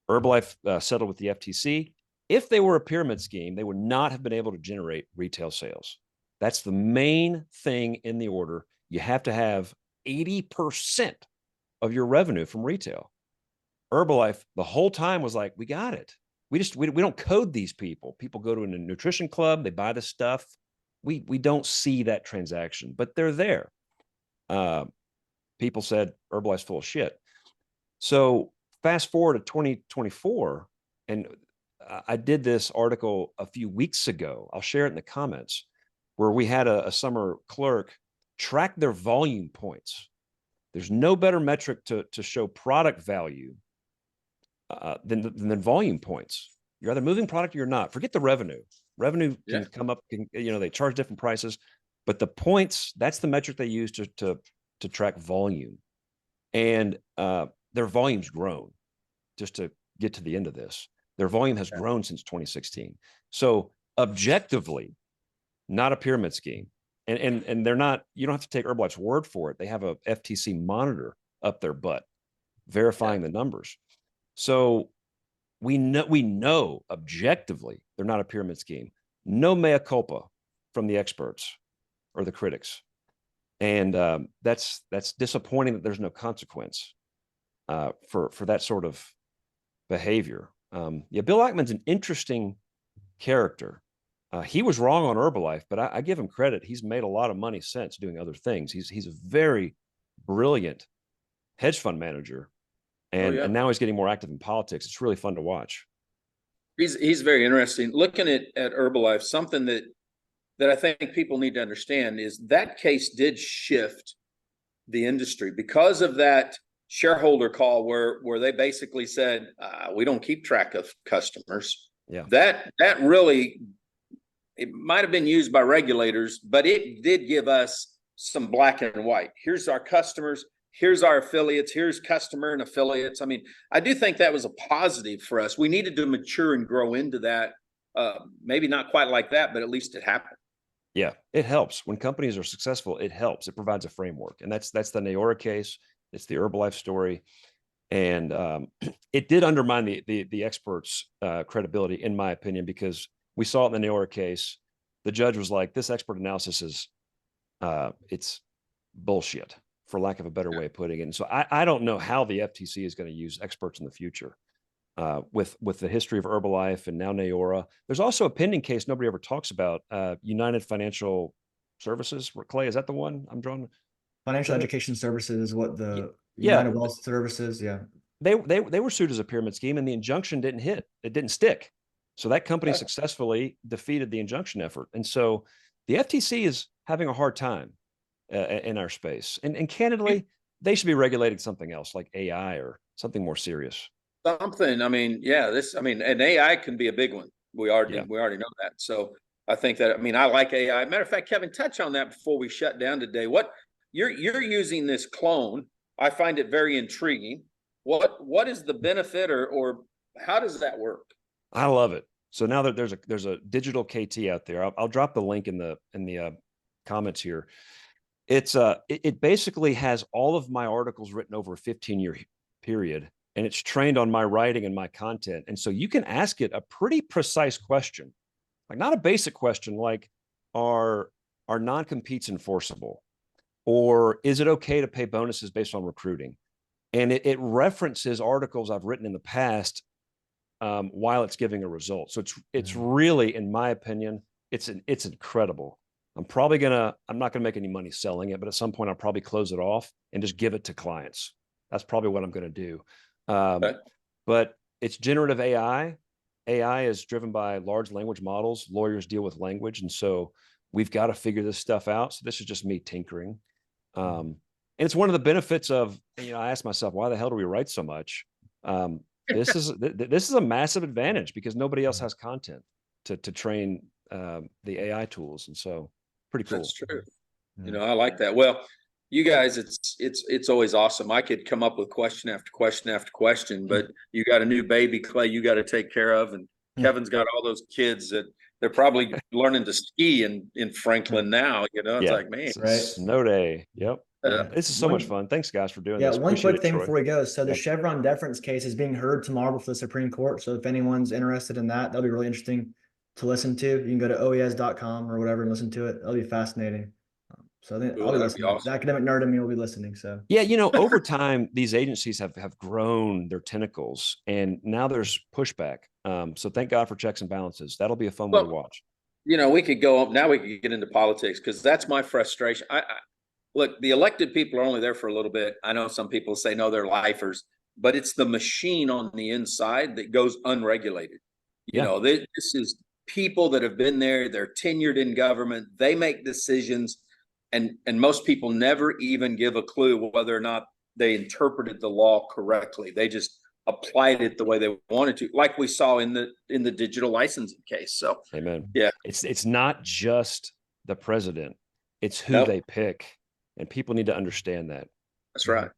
Herbalife settled with the FTC. If they were a pyramid scheme, they would not have been able to generate retail sales. That's the main thing in the order. You have to have 80% of your revenue from retail. Herbalife the whole time was like, we got it. We don't code these people. People go to a nutrition club, they buy the stuff. We don't see that transaction, but they're there. People said Herbalife's full of shit. So fast forward to 2024, and I did this article a few weeks ago. I'll share it in the comments, where we had a summer clerk track their volume points. There's no better metric to show product value than volume points. You're either moving product or you're not. Forget the revenue. Revenue can come up, they charge different prices, but the points, that's the metric they use to track volume. And their volume's grown. Just to get to the end of this, their volume has grown since 2016. So objectively, not a pyramid scheme. And they're not, you don't have to take Herbalife's word for it. They have a FTC monitor up their butt verifying the numbers. So we know objectively they're not a pyramid scheme. No mea culpa from the experts or the critics. And that's disappointing that there's no consequence for that sort of behavior. Bill Ackman's an interesting character. He was wrong on Herbalife, but I give him credit. He's made a lot of money since doing other things. He's a very brilliant hedge fund manager, and now he's getting more active in politics. It's really fun to watch. He's very interesting. Looking at Herbalife, something that I think people need to understand is that case did shift the industry because of that shareholder call where they basically said, we don't keep track of customers. Yeah. That really, it might have been used by regulators, but it did give us some black and white. Here's our customers. Here's our affiliates. Here's customer and affiliates. I mean, I do think that was a positive for us. We needed to mature and grow into that. Maybe not quite like that, but at least it happened. Yeah, it helps when companies are successful. It helps. It provides a framework, and that's the Noora case. It's the Herbalife story, and it did undermine the experts' credibility, in my opinion, because we saw it in the Noora case. The judge was like, "This expert analysis is it's bullshit," for lack of a better way of putting it. And so I don't know how the FTC is going to use experts in the future. With the history of Herbalife and now Noora. There's also a pending case nobody ever talks about, United Financial Services. Clay, is that the one I'm drawing? Financial Education Services is what the Yeah. United Wealth Services, yeah. They were sued as a pyramid scheme, and the injunction didn't hit. It didn't stick. So that company successfully defeated the injunction effort. And so the FTC is having a hard time in our space. And candidly, they should be regulating something else like AI or something more serious. Something, I mean, and AI can be a big one. We already know that. So I think that, I like AI. Matter of fact, Kevin, touch on that before we shut down today. What you're using this clone, I find it very intriguing. What is the benefit or how does that work? I love it. So now that there's a digital KT out there, I'll drop the link in the comments here. It basically has all of my articles written over a 15-year period. And it's trained on my writing and my content. And so you can ask it a pretty precise question, like not a basic question, like are non-competes enforceable? Or is it okay to pay bonuses based on recruiting? And it references articles I've written in the past while it's giving a result. So it's really, in my opinion, it's incredible. I'm not gonna make any money selling it, but at some point I'll probably close it off and just give it to clients. That's probably what I'm gonna do. But it's generative AI. AI is driven by large language models. Lawyers deal with language. And so we've got to figure this stuff out. So this is just me tinkering. And it's one of the benefits of, I ask myself, why the hell do we write so much? This is a massive advantage because nobody else has content to train the AI tools. And so pretty cool. That's true. I like that. Well, you guys, it's always awesome. I could come up with question after question after question, but you got a new baby, Clay, you got to take care of, and Kevin's got all those kids that they're probably learning to ski in Franklin now. It's like, man, right? Snow day. Yep. This is so much fun. Thanks, guys, for doing this. Yeah, one quick thing before we go. So the Chevron deference case is being heard tomorrow before the Supreme Court. So if anyone's interested in that, that'll be really interesting to listen to. You can go to oes.com or whatever and listen to it. That'll be fascinating. So I think I'll be listening. Awesome. The academic nerd in me will be listening. So yeah, over time, these agencies have grown their tentacles, and now there's pushback. So thank God for checks and balances. That'll be a fun one to watch. We could go up now. We could get into politics because that's my frustration. I look, the elected people are only there for a little bit. I know some people say no, they're lifers, but it's the machine on the inside that goes unregulated. This is people that have been there. They're tenured in government. They make decisions. And most people never even give a clue whether or not they interpreted the law correctly. They just applied it the way they wanted to, like we saw in the digital licensing case. So, amen. Yeah, it's not just the president; it's who they pick, and people need to understand that. That's right.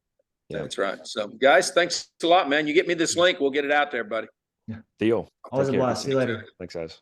Yeah. That's right. So, guys, thanks a lot, man. You get me this link, we'll get it out there, buddy. Yeah. Deal. Always a blast. See you later. Thanks, guys.